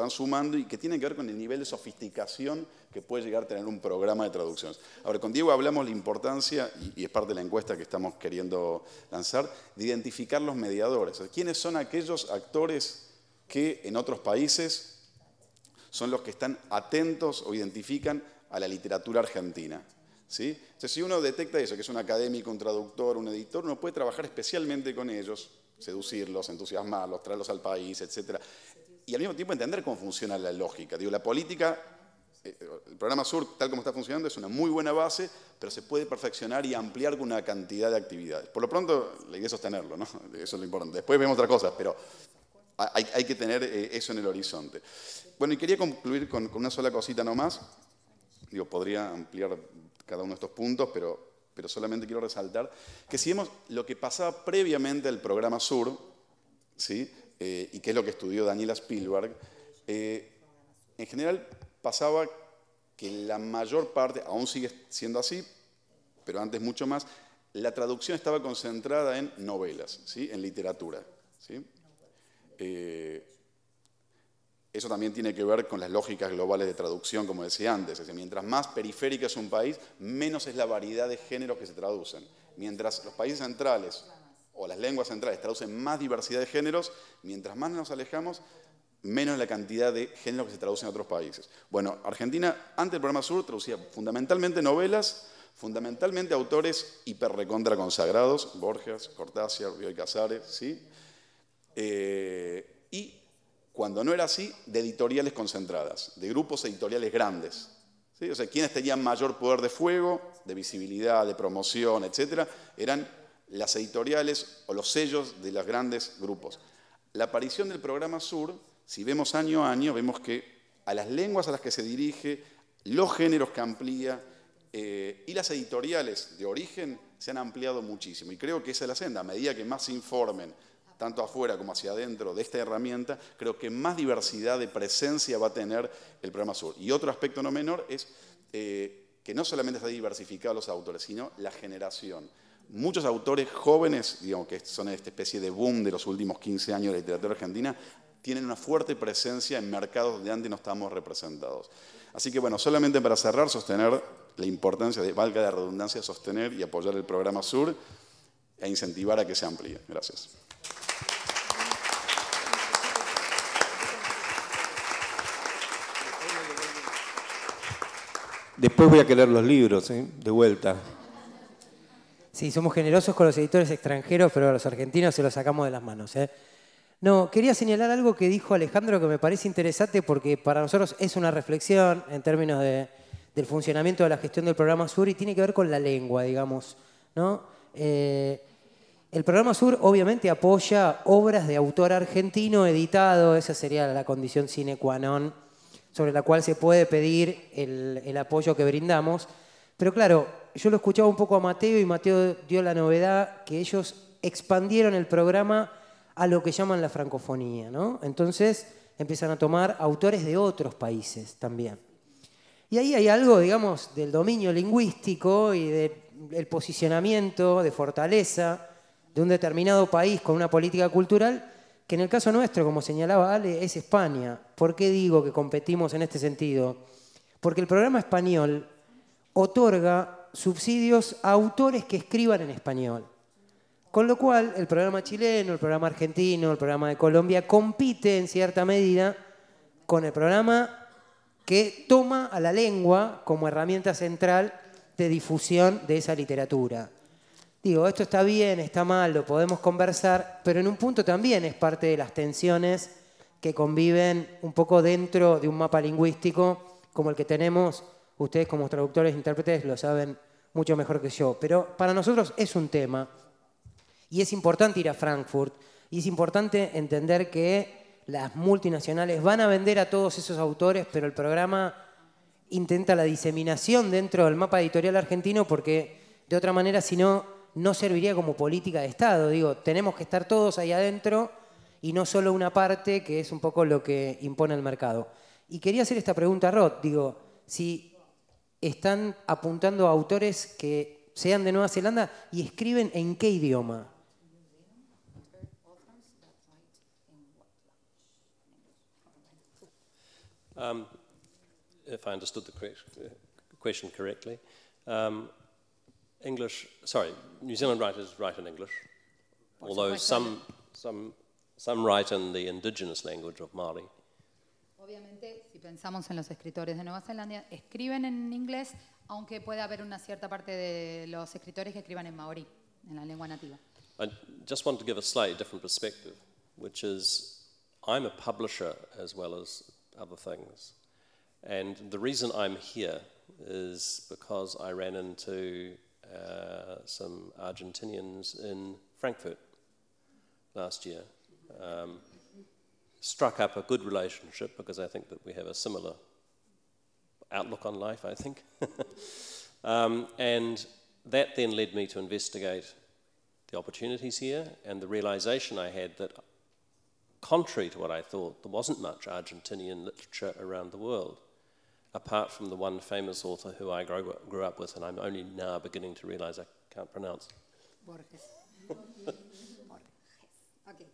sumando y que tienen que ver con el nivel de sofisticación que puede llegar a tener un programa de traducción. Ahora, con Diego hablamos la importancia, y es parte de la encuesta que estamos queriendo lanzar, de identificar los mediadores. ¿Quiénes son aquellos actores que en otros países son los que están atentos o identifican a la literatura argentina? ¿Sí? Entonces, si uno detecta eso, que es un académico, un traductor, un editor, uno puede trabajar especialmente con ellos, seducirlos, entusiasmarlos, traerlos al país, etc. Y al mismo tiempo entender cómo funciona la lógica. Digo, la política, el programa Sur, tal como está funcionando, es una muy buena base, pero se puede perfeccionar y ampliar con una cantidad de actividades. Por lo pronto, la idea es sostenerlo, ¿no? Eso es lo importante. Después vemos otras cosas, pero hay que tener eso en el horizonte. Bueno, y quería concluir con una sola cosita nomás. Digo, podría ampliar cada uno de estos puntos, pero solamente quiero resaltar que si vemos lo que pasaba previamente al programa Sur, ¿sí? Y que es lo que estudió Daniela Spielberg, en general pasaba que la mayor parte, aún sigue siendo así, pero antes mucho más, la traducción estaba concentrada en novelas, ¿sí? En literatura, ¿sí? eso también tiene que ver con las lógicas globales de traducción, como decía antes. Es decir, mientras más periférico es un país, menos es la variedad de géneros que se traducen. Mientras los países centrales o las lenguas centrales traducen más diversidad de géneros, mientras más nos alejamos, menos la cantidad de géneros que se traducen en otros países. Bueno, Argentina, antes del programa Sur, traducía fundamentalmente novelas, fundamentalmente autores hiperrecontra consagrados, Borges, Cortázar, Bioy Casares, ¿sí? Y cuando no era así, de editoriales concentradas, de grupos editoriales grandes. ¿Sí? O sea, quienes tenían mayor poder de fuego, de visibilidad, de promoción, etcétera, eran las editoriales o los sellos de los grandes grupos. La aparición del programa Sur, si vemos año a año, vemos que a las lenguas a las que se dirige, los géneros que amplía y las editoriales de origen se han ampliado muchísimo. Y creo que esa es la senda. A medida que más se informen, tanto afuera como hacia adentro de esta herramienta, creo que más diversidad de presencia va a tener el programa Sur. Y otro aspecto no menor es que no solamente está diversificado los autores, sino la generación. Muchos autores jóvenes, digamos que son esta especie de boom de los últimos 15 años de la literatura argentina, tienen una fuerte presencia en mercados donde antes no estábamos representados. Así que bueno, solamente para cerrar, sostener la importancia, valga la redundancia, sostener y apoyar el programa Sur e incentivar a que se amplíe. Gracias. Después voy a querer los libros, de vuelta. Sí, somos generosos con los editores extranjeros, pero a los argentinos se los sacamos de las manos. No, quería señalar algo que dijo Alejandro que me parece interesante porque para nosotros es una reflexión en términos del funcionamiento de la gestión del programa Sur y tiene que ver con la lengua, digamos, ¿no? El programa Sur obviamente apoya obras de autor argentino editado, esa sería la condición sine qua non sobre la cual se puede pedir el apoyo que brindamos. Pero claro, yo lo escuchaba un poco a Mateo y Mateo dio la novedad que ellos expandieron el programa a lo que llaman la francofonía, ¿no? Entonces empiezan a tomar autores de otros países también. Y ahí hay algo, digamos, del dominio lingüístico y del posicionamiento de fortaleza de un determinado país con una política cultural que en el caso nuestro, como señalaba Ale, es España. ¿Por qué digo que competimos en este sentido? Porque el programa español otorga subsidios a autores que escriban en español. Con lo cual, el programa chileno, el programa argentino, el programa de Colombia compite en cierta medida con el programa que toma a la lengua como herramienta central de difusión de esa literatura. Digo, esto está bien, está mal, lo podemos conversar, pero en un punto también es parte de las tensiones que conviven un poco dentro de un mapa lingüístico como el que tenemos. Ustedes como traductores e intérpretes lo saben mucho mejor que yo, pero para nosotros es un tema y es importante ir a Frankfurt y es importante entender que las multinacionales van a vender a todos esos autores, pero el programa intenta la diseminación dentro del mapa editorial argentino porque de otra manera, si no, no serviría como política de Estado. Digo, tenemos que estar todos ahí adentro y no solo una parte, que es un poco lo que impone el mercado. Y quería hacer esta pregunta a Rod. Digo, si están apuntando a autores que sean de Nueva Zelanda y escriben en qué idioma. If I understood the question correctly, New Zealand writers write in English, although some write in the indigenous language of Māori. Obviamente, si pensamos en los escritores de Nueva Zelanda, escriben en inglés, aunque puede haber una cierta parte de los escritores que escriban en maorí, en la lengua nativa. I just want to give a slightly different perspective, which is I'm a publisher as well as other things. And the reason I'm here is because I ran into some Argentinians in Frankfurt last year. Struck up a good relationship because I think that we have a similar outlook on life, I think. And that then led me to investigate the opportunities here and the realization I had that contrary to what I thought, there wasn't much Argentinian literature around the world, apart from the one famous author who I grew up with, and I'm only now beginning to realize I can't pronounce. Borges. Okay.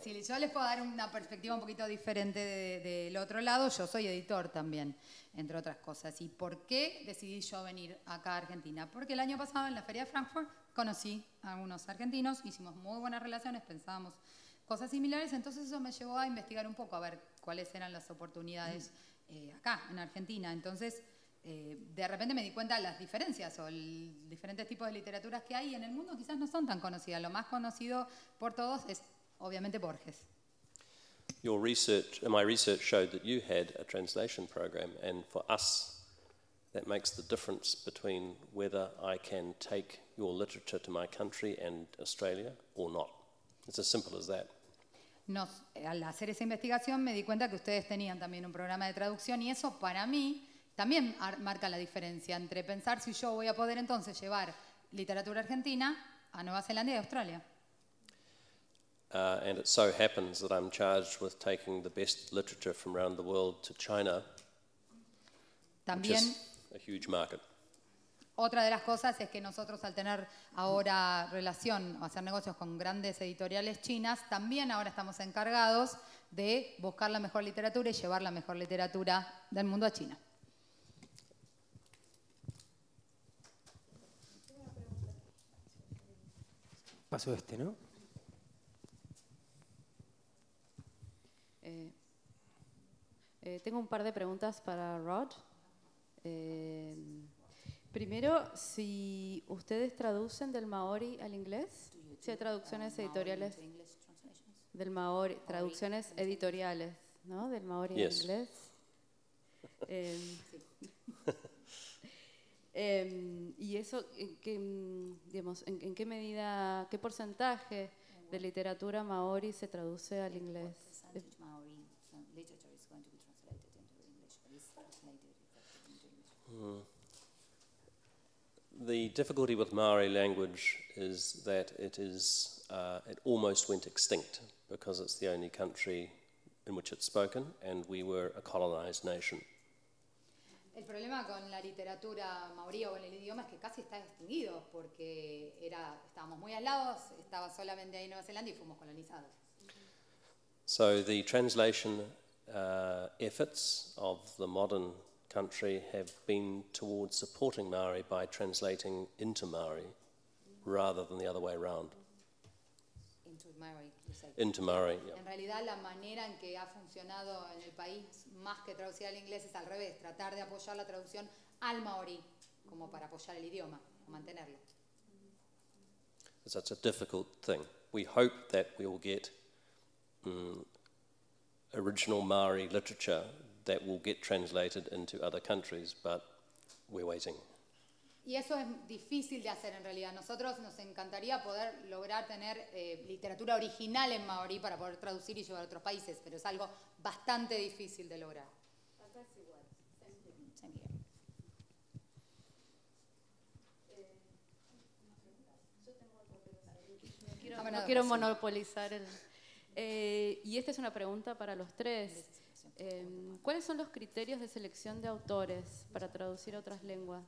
Si yo les puedo dar una perspectiva un poquito diferente del otro lado, yo soy editor también, entre otras cosas. ¿Y por qué decidí yo venir acá a Argentina? Porque el año pasado en la Feria de Frankfurt conocí a algunos argentinos, hicimos muy buenas relaciones, pensábamos cosas similares, entonces eso me llevó a investigar un poco, a ver cuáles eran las oportunidades acá en Argentina. Entonces, de repente me di cuenta de las diferencias o diferentes tipos de literaturas que hay en el mundo, quizás no son tan conocidas. Lo más conocido por todos es obviamente Borges. Your research, my research showed that you had a translation program, and for us, that makes the difference between whether I can take your literature to my country and Australia or not. It's as simple as that. Al hacer esa investigación me di cuenta que ustedes tenían también un programa de traducción y eso para mí también marca la diferencia entre pensar si yo voy a poder entonces llevar literatura argentina a Nueva Zelanda y Australia. And it so happens that I'm charged with taking the best literature from around the world to China, También, which is a huge market. otra de las cosas es que nosotros al tener ahora relación o hacer negocios con grandes editoriales chinas, también ahora estamos encargados de buscar la mejor literatura y llevar la mejor literatura del mundo a China. Pasó ¿no? Tengo un par de preguntas para Rod. Primero, si ustedes traducen del maori al inglés, si hay traducciones editoriales del maori, traducciones editoriales, ¿no? Del maori al inglés. Y eso, digamos, ¿en qué medida, qué porcentaje de literatura maori se traduce al inglés? The difficulty with Maori language is that it almost went extinct because it's the only country in which it's spoken, and we were a colonized nation. El problema con la literatura maorí o con el idioma es que casi está extinguido porque estábamos muy aislados, estaba solamente ahí Nueva Zelanda y fuimos colonizados. So the translation efforts of the modern country have been towards supporting Maori by translating into Maori rather than the other way around. Into Maori, you say. Into Maori, yeah. En realidad la manera en que ha funcionado en el país más que traducir al inglés es al revés, tratar de apoyar la traducción al maorí como para apoyar el idioma o mantenerlo. So it's a difficult thing. We hope that we will get original Maori literature that will get translated into other countries, but we're waiting. Y eso es difícil de hacer en realidad. Nosotros nos encantaría poder lograr tener literatura original en maorí para poder traducir y llevar a otros países, pero es algo bastante difícil de lograr. Acá es igual. No quiero monopolizar el... y esta es una pregunta para los tres. ¿Cuáles son los criterios de selección de autores para traducir a otras lenguas?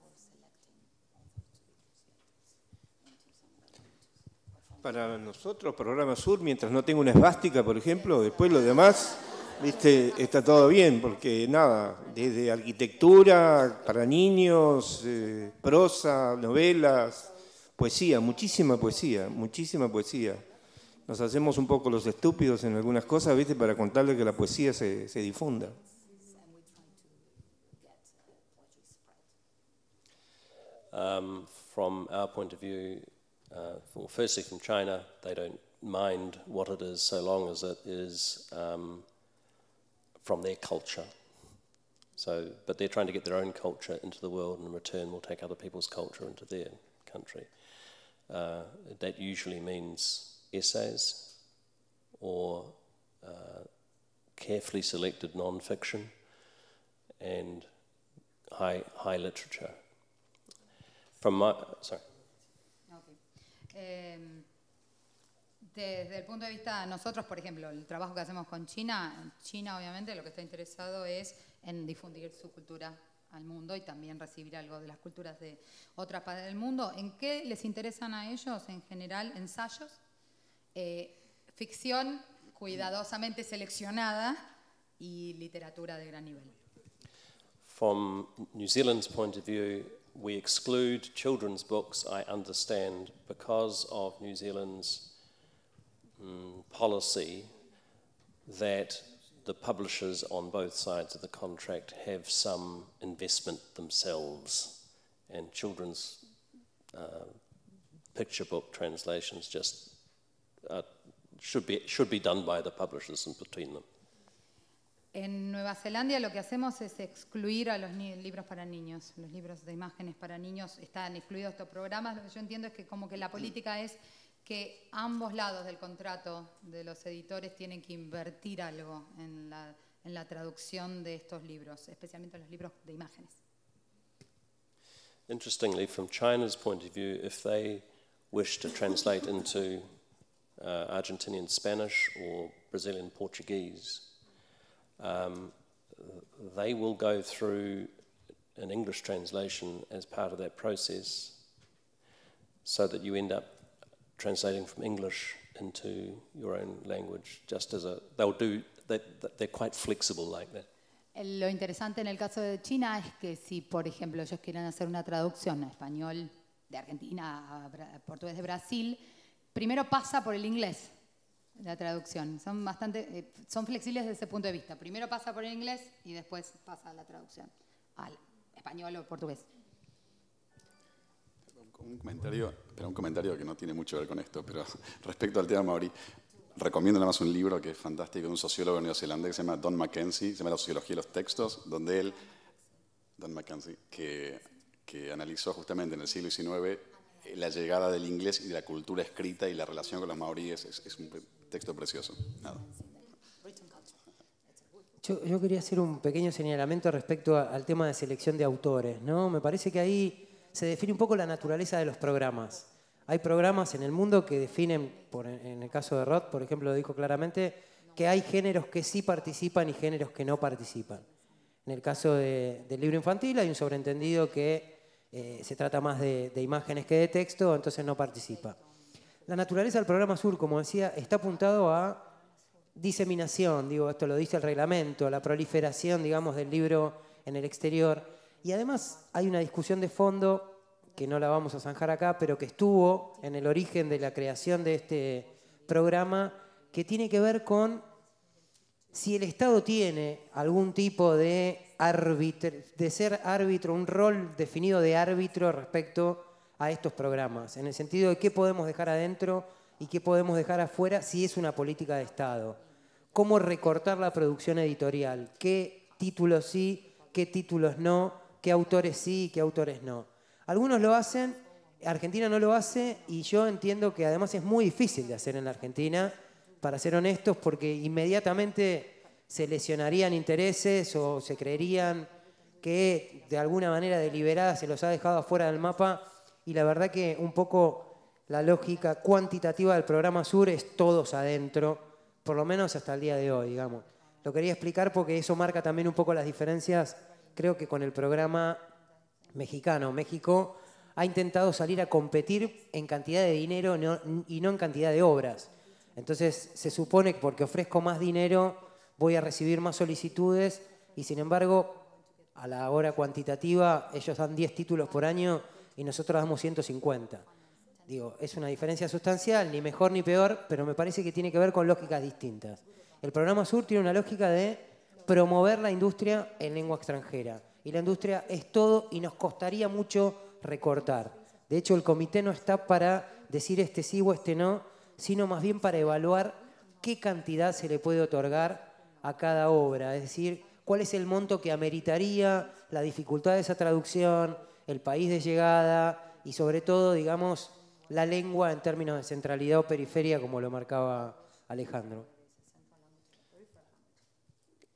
Para nosotros, Programa Sur, mientras no tenga una esvástica, por ejemplo, después lo demás, ¿viste? Está todo bien, porque nada, desde arquitectura, para niños, prosa, novelas, poesía, muchísima poesía, muchísima poesía. Nos hacemos un poco los estúpidos en algunas cosas, ¿viste? Para contarle que la poesía se difunda. From our point of view, firstly from China, they don't mind what it is so long as it is from their culture. So, but they're trying to get their own culture into the world, and in return will take other people's culture into their country. That usually means essays or carefully selected non-fiction and high literature. Desde el punto de vista de nosotros, por ejemplo, el trabajo que hacemos con China, China obviamente lo que está interesado es en difundir su cultura al mundo y también recibir algo de las culturas de otras partes del mundo. ¿En qué les interesan a ellos? En general, ensayos, ficción cuidadosamente seleccionada y literatura de gran nivel. From New Zealand's point of view, we exclude children's books, I understand, because of New Zealand's policy that the publishers on both sides of the contract have some investment themselves, and children's picture book translations just should be done by the publishers and between them. En Nueva Zelanda lo que hacemos es excluir a los libros para niños. Los libros de imágenes para niños están excluidos de estos programas. Lo que yo entiendo es que como que la política es que ambos lados del contrato de los editores tienen que invertir algo en la traducción de estos libros, especialmente los libros de imágenes. Interestingly, from China's point of view, if they wish to translate into Argentinian Spanish or Brazilian Portuguese, they will go through an English translation as part of that process, so that you end up translating from English into your own language. Just as they're quite flexible like that. Lo interesante en el caso de China es que si, por ejemplo, ellos quieren hacer una traducción a español de Argentina a portugués de Brasil, primero pasa por el inglés la traducción. Son flexibles desde ese punto de vista. Primero pasa por el inglés y después pasa a la traducción al español o portugués. Un comentario que no tiene mucho que ver con esto, pero respecto al tema maorí, recomiendo nada más un libro que es fantástico de un sociólogo neozelandés que se llama Don Mackenzie, se llama La sociología de los textos, donde él, Don Mackenzie, que analizó justamente en el siglo XIX la llegada del inglés y de la cultura escrita y la relación con los maoríes. Es un texto precioso. Nada. Yo quería hacer un pequeño señalamiento respecto al tema de selección de autores, ¿no? Me parece que ahí se define un poco la naturaleza de los programas. Hay programas en el mundo que definen, en el caso de Rod, por ejemplo, lo dijo claramente, que hay géneros que sí participan y géneros que no participan. En el caso del libro infantil hay un sobreentendido que se trata más de imágenes que de texto, entonces no participa. La naturaleza del programa Sur, como decía, está apuntado a diseminación, esto lo dice el reglamento, la proliferación, digamos, del libro en el exterior. Y además hay una discusión de fondo, que no la vamos a zanjar acá, pero que estuvo en el origen de la creación de este programa, que tiene que ver con si el Estado tiene algún tipo de ser árbitro, un rol definido de árbitro respecto a estos programas, en el sentido de qué podemos dejar adentro y qué podemos dejar afuera si es una política de Estado. Cómo recortar la producción editorial, qué títulos sí, qué títulos no, qué autores sí y qué autores no. Algunos lo hacen, Argentina no lo hace, y yo entiendo que además es muy difícil de hacer en la Argentina, para ser honestos, porque inmediatamente se lesionarían intereses o se creerían que de alguna manera deliberada se los ha dejado afuera del mapa, y la verdad que un poco la lógica cuantitativa del programa Sur es todos adentro, por lo menos hasta el día de hoy, digamos. Lo quería explicar porque eso marca también un poco las diferencias, creo que con el programa mexicano. México ha intentado salir a competir en cantidad de dinero y no en cantidad de obras. Entonces se supone que porque ofrezco más dinero voy a recibir más solicitudes, y sin embargo a la hora cuantitativa ellos dan 10 títulos por año y nosotros damos 150. Es una diferencia sustancial, ni mejor ni peor, pero me parece que tiene que ver con lógicas distintas. El programa Sur tiene una lógica de promover la industria en lengua extranjera. Y la industria es todo y nos costaría mucho recortar. De hecho, el comité no está para decir este sí o este no, sino más bien para evaluar qué cantidad se le puede otorgar a cada obra. Es decir, cuál es el monto que ameritaría la dificultad de esa traducción, el país de llegada y sobre todo, digamos, la lengua en términos de centralidad o periferia, como lo marcaba Alejandro.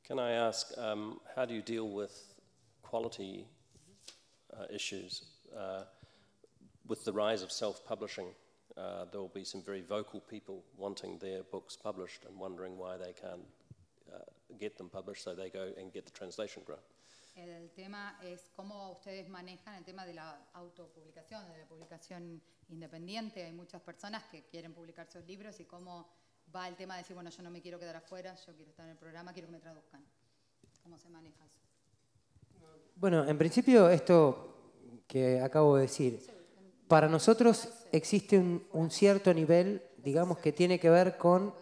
Can I ask, how do you deal with quality issues? With the rise of self-publishing, there will be some very vocal people wanting their books published and wondering why they can't get them published, so they go and get the translation grant. El tema es cómo ustedes manejan el tema de la autopublicación, de la publicación independiente. Hay muchas personas que quieren publicar sus libros y cómo va el tema de decir, bueno, yo no me quiero quedar afuera, yo quiero estar en el programa, quiero que me traduzcan. ¿Cómo se maneja eso? Bueno, en principio esto que acabo de decir, para nosotros existe un cierto nivel, digamos, que tiene que ver con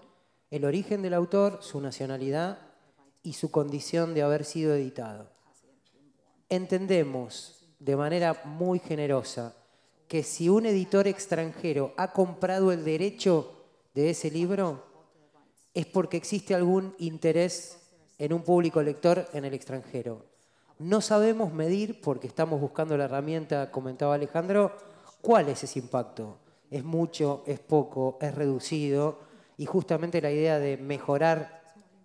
el origen del autor, su nacionalidad y su condición de haber sido editado. Entendemos de manera muy generosa que si un editor extranjero ha comprado el derecho de ese libro, es porque existe algún interés en un público lector en el extranjero. No sabemos medir, porque estamos buscando la herramienta, comentaba Alejandro, cuál es ese impacto. ¿Es mucho, es poco, es reducido? Y justamente la idea de mejorar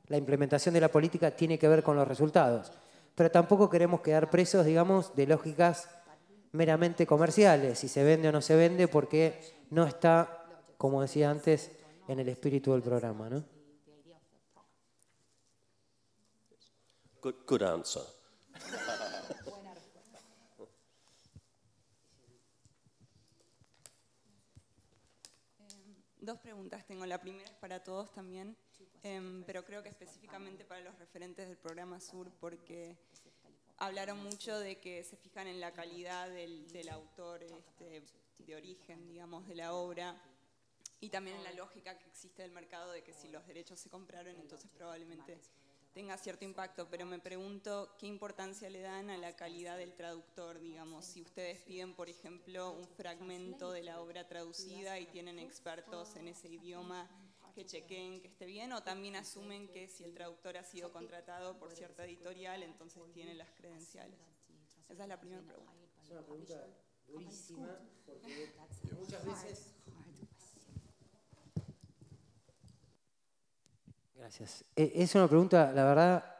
la implementación de la política tiene que ver con los resultados. Pero tampoco queremos quedar presos, digamos, de lógicas meramente comerciales, si se vende o no se vende, porque no está, como decía antes, en el espíritu del programa, ¿no? Good answer. Dos preguntas tengo. La primera es para todos también, pero creo que específicamente para los referentes del programa Sur, porque hablaron mucho de que se fijan en la calidad del autor de origen, digamos, de la obra, y también en la lógica que existe del mercado de que si los derechos se compraron, entonces probablemente tenga cierto impacto, pero me pregunto qué importancia le dan a la calidad del traductor, digamos, si ustedes piden, por ejemplo, un fragmento de la obra traducida y tienen expertos en ese idioma que chequeen que esté bien, o también asumen que si el traductor ha sido contratado por cierta editorial, entonces tiene las credenciales. Esa es la primera pregunta. Es una pregunta durísima, porque muchas veces... Gracias. Es una pregunta, la verdad,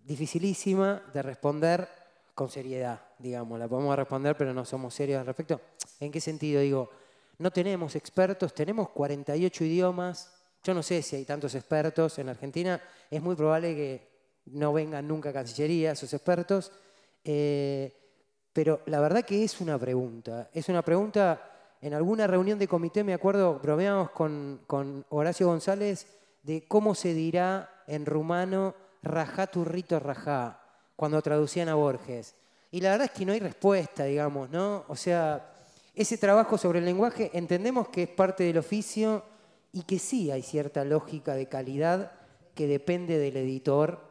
dificilísima de responder con seriedad, digamos. La podemos responder, pero no somos serios al respecto. ¿En qué sentido? Digo, no tenemos expertos, tenemos 48 idiomas. Yo no sé si hay tantos expertos en Argentina. Es muy probable que no vengan nunca a Cancillería esos expertos. Pero la verdad que es una pregunta. Es una pregunta, en alguna reunión de comité, me acuerdo, bromeamos con Horacio González, de cómo se dirá en rumano rajá turrito rajá, cuando traducían a Borges. Y la verdad es que no hay respuesta, digamos, ¿no? O sea, ese trabajo sobre el lenguaje entendemos que es parte del oficio y que sí hay cierta lógica de calidad que depende del editor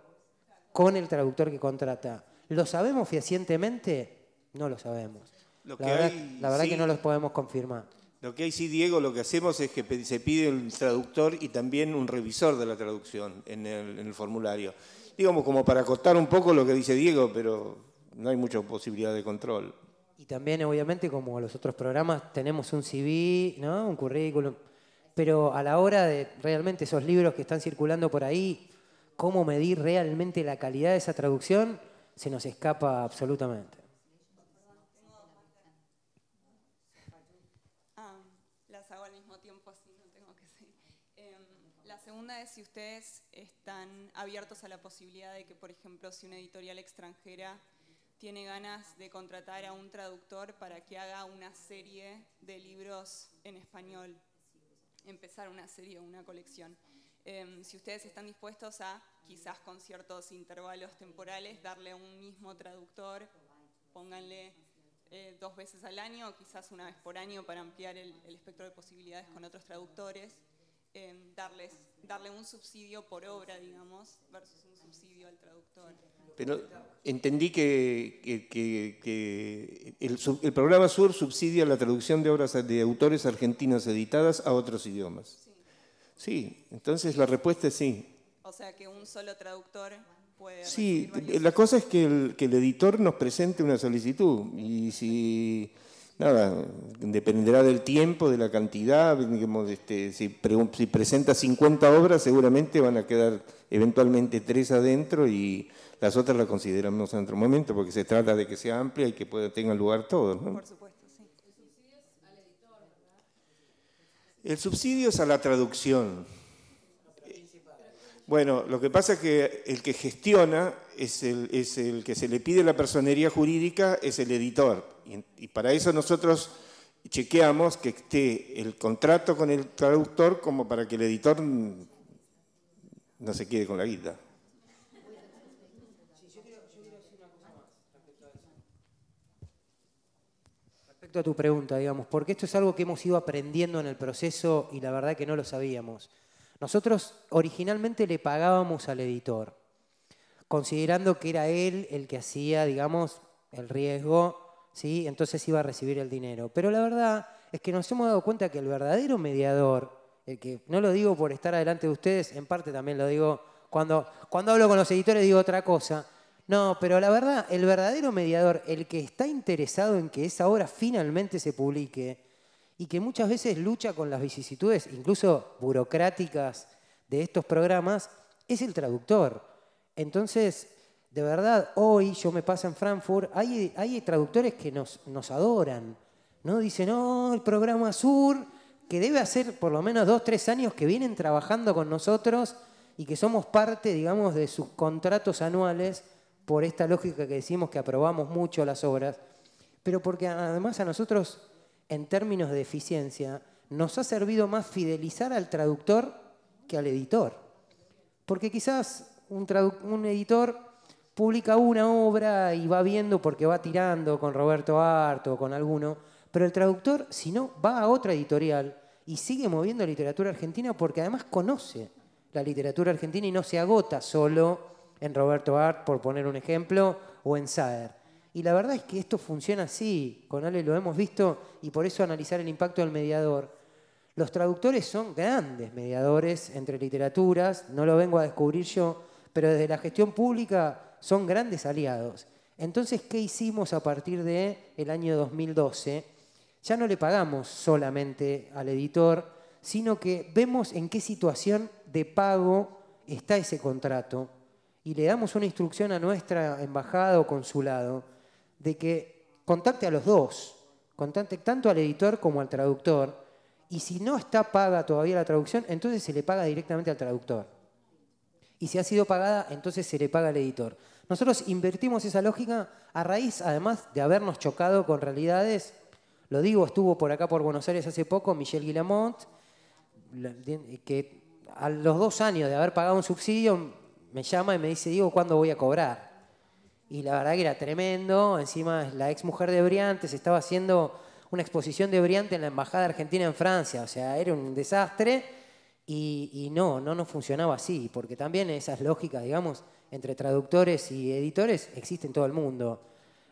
con el traductor que contrata. ¿Lo sabemos fehacientemente? No lo sabemos. La verdad que no los podemos confirmar. Lo que hay, sí, Diego, lo que hacemos es que se pide un traductor y también un revisor de la traducción en el formulario. Digamos, como para acotar un poco lo que dice Diego, pero no hay mucha posibilidad de control. Y también, obviamente, como los otros programas, tenemos un CV, ¿no? Un currículum. Pero a la hora de realmente esos libros que están circulando por ahí, cómo medir realmente la calidad de esa traducción, se nos escapa absolutamente. Las hago al mismo tiempo, así no tengo que seguir. La segunda es si ustedes están abiertos a la posibilidad de que, por ejemplo, si una editorial extranjera tiene ganas de contratar a un traductor para que haga una serie de libros en español, empezar una serie o una colección. Si ustedes están dispuestos a, quizás con ciertos intervalos temporales, darle un mismo traductor, pónganle 2 veces al año o quizás una vez por año para ampliar el espectro de posibilidades con otros traductores, darle un subsidio por obra, digamos, versus un subsidio al traductor. Pero entendí que el programa Sur subsidia la traducción de obras de autores argentinos editadas a otros idiomas. Sí, entonces la respuesta es sí. O sea que un solo traductor puede... Sí, la cosa es que el editor nos presente una solicitud y si... Nada, dependerá del tiempo, de la cantidad, digamos, si presenta 50 obras seguramente van a quedar eventualmente 3 adentro y las otras las consideramos en otro momento porque se trata de que sea amplia y que tenga lugar todo, ¿no? Por supuesto, sí. El subsidio es al editor, ¿verdad? El subsidio es a la traducción. Bueno, lo que pasa es que el que gestiona es el que se le pide la personería jurídica, es el editor. Y para eso nosotros chequeamos que esté el contrato con el traductor como para que el editor no se quede con la guita. Respecto a tu pregunta, digamos, porque esto es algo que hemos ido aprendiendo en el proceso y la verdad que no lo sabíamos. Nosotros originalmente le pagábamos al editor, considerando que era él el que hacía, digamos, el riesgo, ¿sí? Entonces iba a recibir el dinero. Pero la verdad es que nos hemos dado cuenta que el verdadero mediador, el que no lo digo por estar adelante de ustedes, en parte también lo digo cuando hablo con los editores digo otra cosa. No, pero la verdad, el verdadero mediador, el que está interesado en que esa obra finalmente se publique y que muchas veces lucha con las vicisitudes, incluso burocráticas, de estos programas, es el traductor. Entonces, de verdad, hoy yo me paso en Frankfurt, hay traductores que nos adoran, ¿no? Dicen, no, el programa Sur, que debe hacer por lo menos 2 o 3 años que vienen trabajando con nosotros y que somos parte, digamos, de sus contratos anuales, por esta lógica que decimos que aprobamos mucho las obras, pero porque además a nosotros, en términos de eficiencia, nos ha servido más fidelizar al traductor que al editor. Porque quizás un editor publica una obra y va viendo porque va tirando con Roberto Arto o con alguno, pero el traductor, si no, va a otra editorial y sigue moviendo literatura argentina porque además conoce la literatura argentina y no se agota solo en Roberto Art, por poner un ejemplo, o en Saer. Y la verdad es que esto funciona así, con Ale lo hemos visto, y por eso analizar el impacto del mediador. Los traductores son grandes mediadores entre literaturas, no lo vengo a descubrir yo, pero desde la gestión pública son grandes aliados. Entonces, ¿qué hicimos a partir del año 2012? Ya no le pagamos solamente al editor, sino que vemos en qué situación de pago está ese contrato y le damos una instrucción a nuestra embajada o consulado de que contacte a los dos, contacte tanto al editor como al traductor, y si no está paga todavía la traducción, entonces se le paga directamente al traductor. Y si ha sido pagada, entonces se le paga al editor. Nosotros invertimos esa lógica a raíz, además, de habernos chocado con realidades. Lo digo, estuvo por acá por Buenos Aires hace poco Michel Guillamont, que a los 2 años de haber pagado un subsidio me llama y me dice, Diego, ¿cuándo voy a cobrar? Y la verdad que era tremendo. Encima la ex mujer de Briantes estaba haciendo una exposición de Briante en la Embajada Argentina en Francia. O sea, era un desastre y no funcionaba así, porque también esas lógicas, digamos, entre traductores y editores existen en todo el mundo.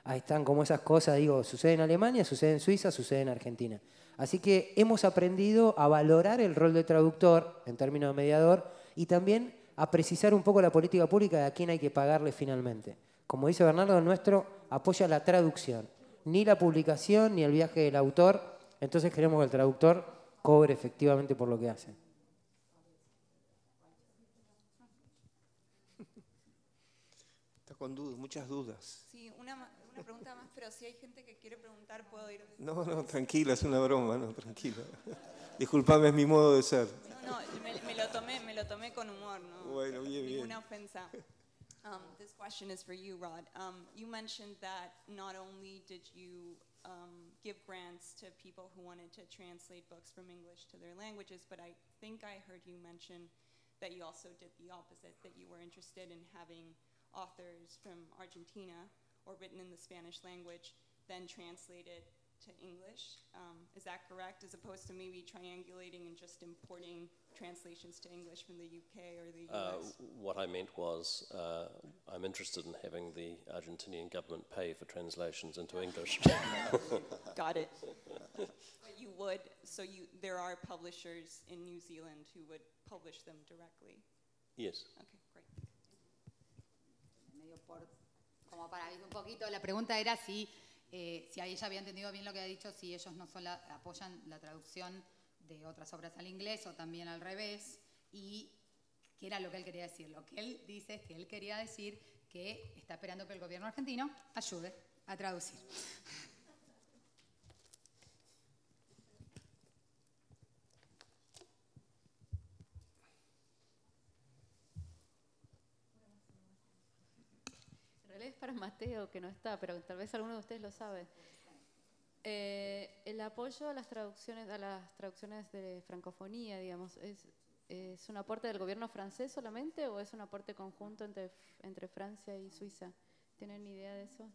Ahí están como esas cosas, digo, sucede en Alemania, sucede en Suiza, sucede en Argentina. Así que hemos aprendido a valorar el rol de traductor en términos de mediador y también a precisar un poco la política pública de a quién hay que pagarle finalmente. Como dice Bernardo, el nuestro apoya la traducción, ni la publicación ni el viaje del autor. Entonces queremos que el traductor cobre efectivamente por lo que hace. Está con dudas, muchas dudas. Sí, una pregunta más, pero si hay gente que quiere preguntar, puedo ir. No, tranquila, es una broma, no, tranquila. Disculpame, es mi modo de ser. No, me lo tomé con humor, ¿no? Bueno, bien. Ninguna ofensa. This question is for you, Rod. You mentioned that not only did you give grants to people who wanted to translate books from English to their languages, but I think I heard you mention that you also did the opposite, that you were interested in having authors from Argentina or written in the Spanish language then translated to English. Is that correct? As opposed to maybe triangulating and just importing translations to English from the UK or the US? What I meant was I'm interested in having the Argentinian government pay for translations into English. Got it. But you would, there are publishers in New Zealand who would publish them directly? Yes. Okay, great. Como para ir un poquito, la pregunta era si ella había entendido bien lo que ha dicho, si ellos no solo apoyan la traducción de otras obras al inglés o también al revés, y qué era lo que él quería decir. Lo que él dice es que él quería decir que está esperando que el gobierno argentino ayude a traducir. Es para Mateo, que no está, pero tal vez alguno de ustedes lo sabe. El apoyo a las traducciones de francofonía, digamos, ¿es un aporte del gobierno francés solamente o es un aporte conjunto entre Francia y Suiza? ¿Tienen idea de eso?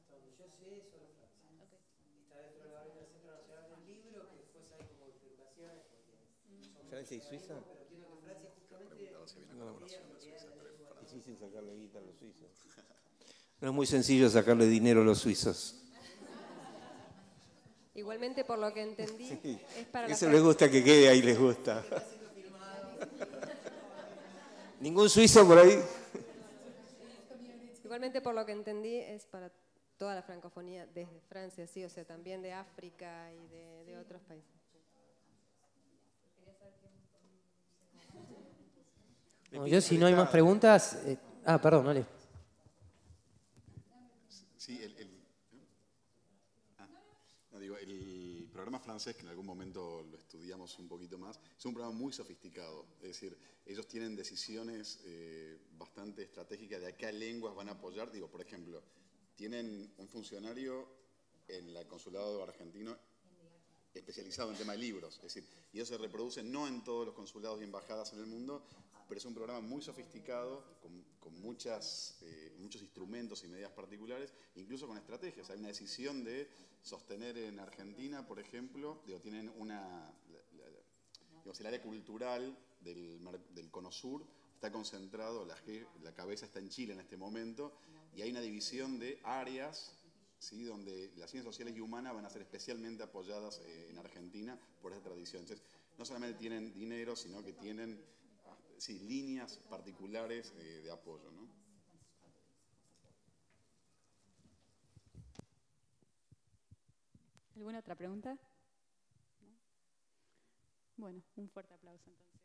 Hasta donde yo sé, solo Francia. Okay. Está dentro de la orden del Centro Nacional del Libro, que después hay como bifurcaciones. ¿Francia y Suiza? Pero entiendo que Francia justamente... Es difícil sacarle guita a los suizos. No es muy sencillo sacarle dinero a los suizos. Igualmente, por lo que entendí, Sí. es para Eso les gusta que quede ahí, les gusta. ¿Ningún suizo por ahí? Igualmente, por lo que entendí, es para toda la francofonía desde Francia, sí, o sea, también de África y de otros países. No, yo, si no hay más preguntas... perdón, Ale. Sí, el programa francés, que en algún momento lo estudiamos un poquito más, es un programa muy sofisticado. Es decir, ellos tienen decisiones bastante estratégicas de a qué lenguas van a apoyar. Digo, por ejemplo, tienen un funcionario en el consulado argentino especializado en tema de libros. Es decir, y eso se reproduce no en todos los consulados y embajadas en el mundo, pero es un programa muy sofisticado, con muchos instrumentos y medidas particulares, incluso con estrategias. Hay una decisión de sostener en Argentina, por ejemplo, tienen el área cultural del Cono Sur está concentrado, la cabeza está en Chile en este momento, y hay una división de áreas, ¿sí?, donde las ciencias sociales y humanas van a ser especialmente apoyadas en Argentina por esa tradición. Entonces, no solamente tienen dinero, sino que tienen líneas particulares de apoyo, ¿no? ¿Alguna otra pregunta? ¿No? Bueno, un fuerte aplauso entonces.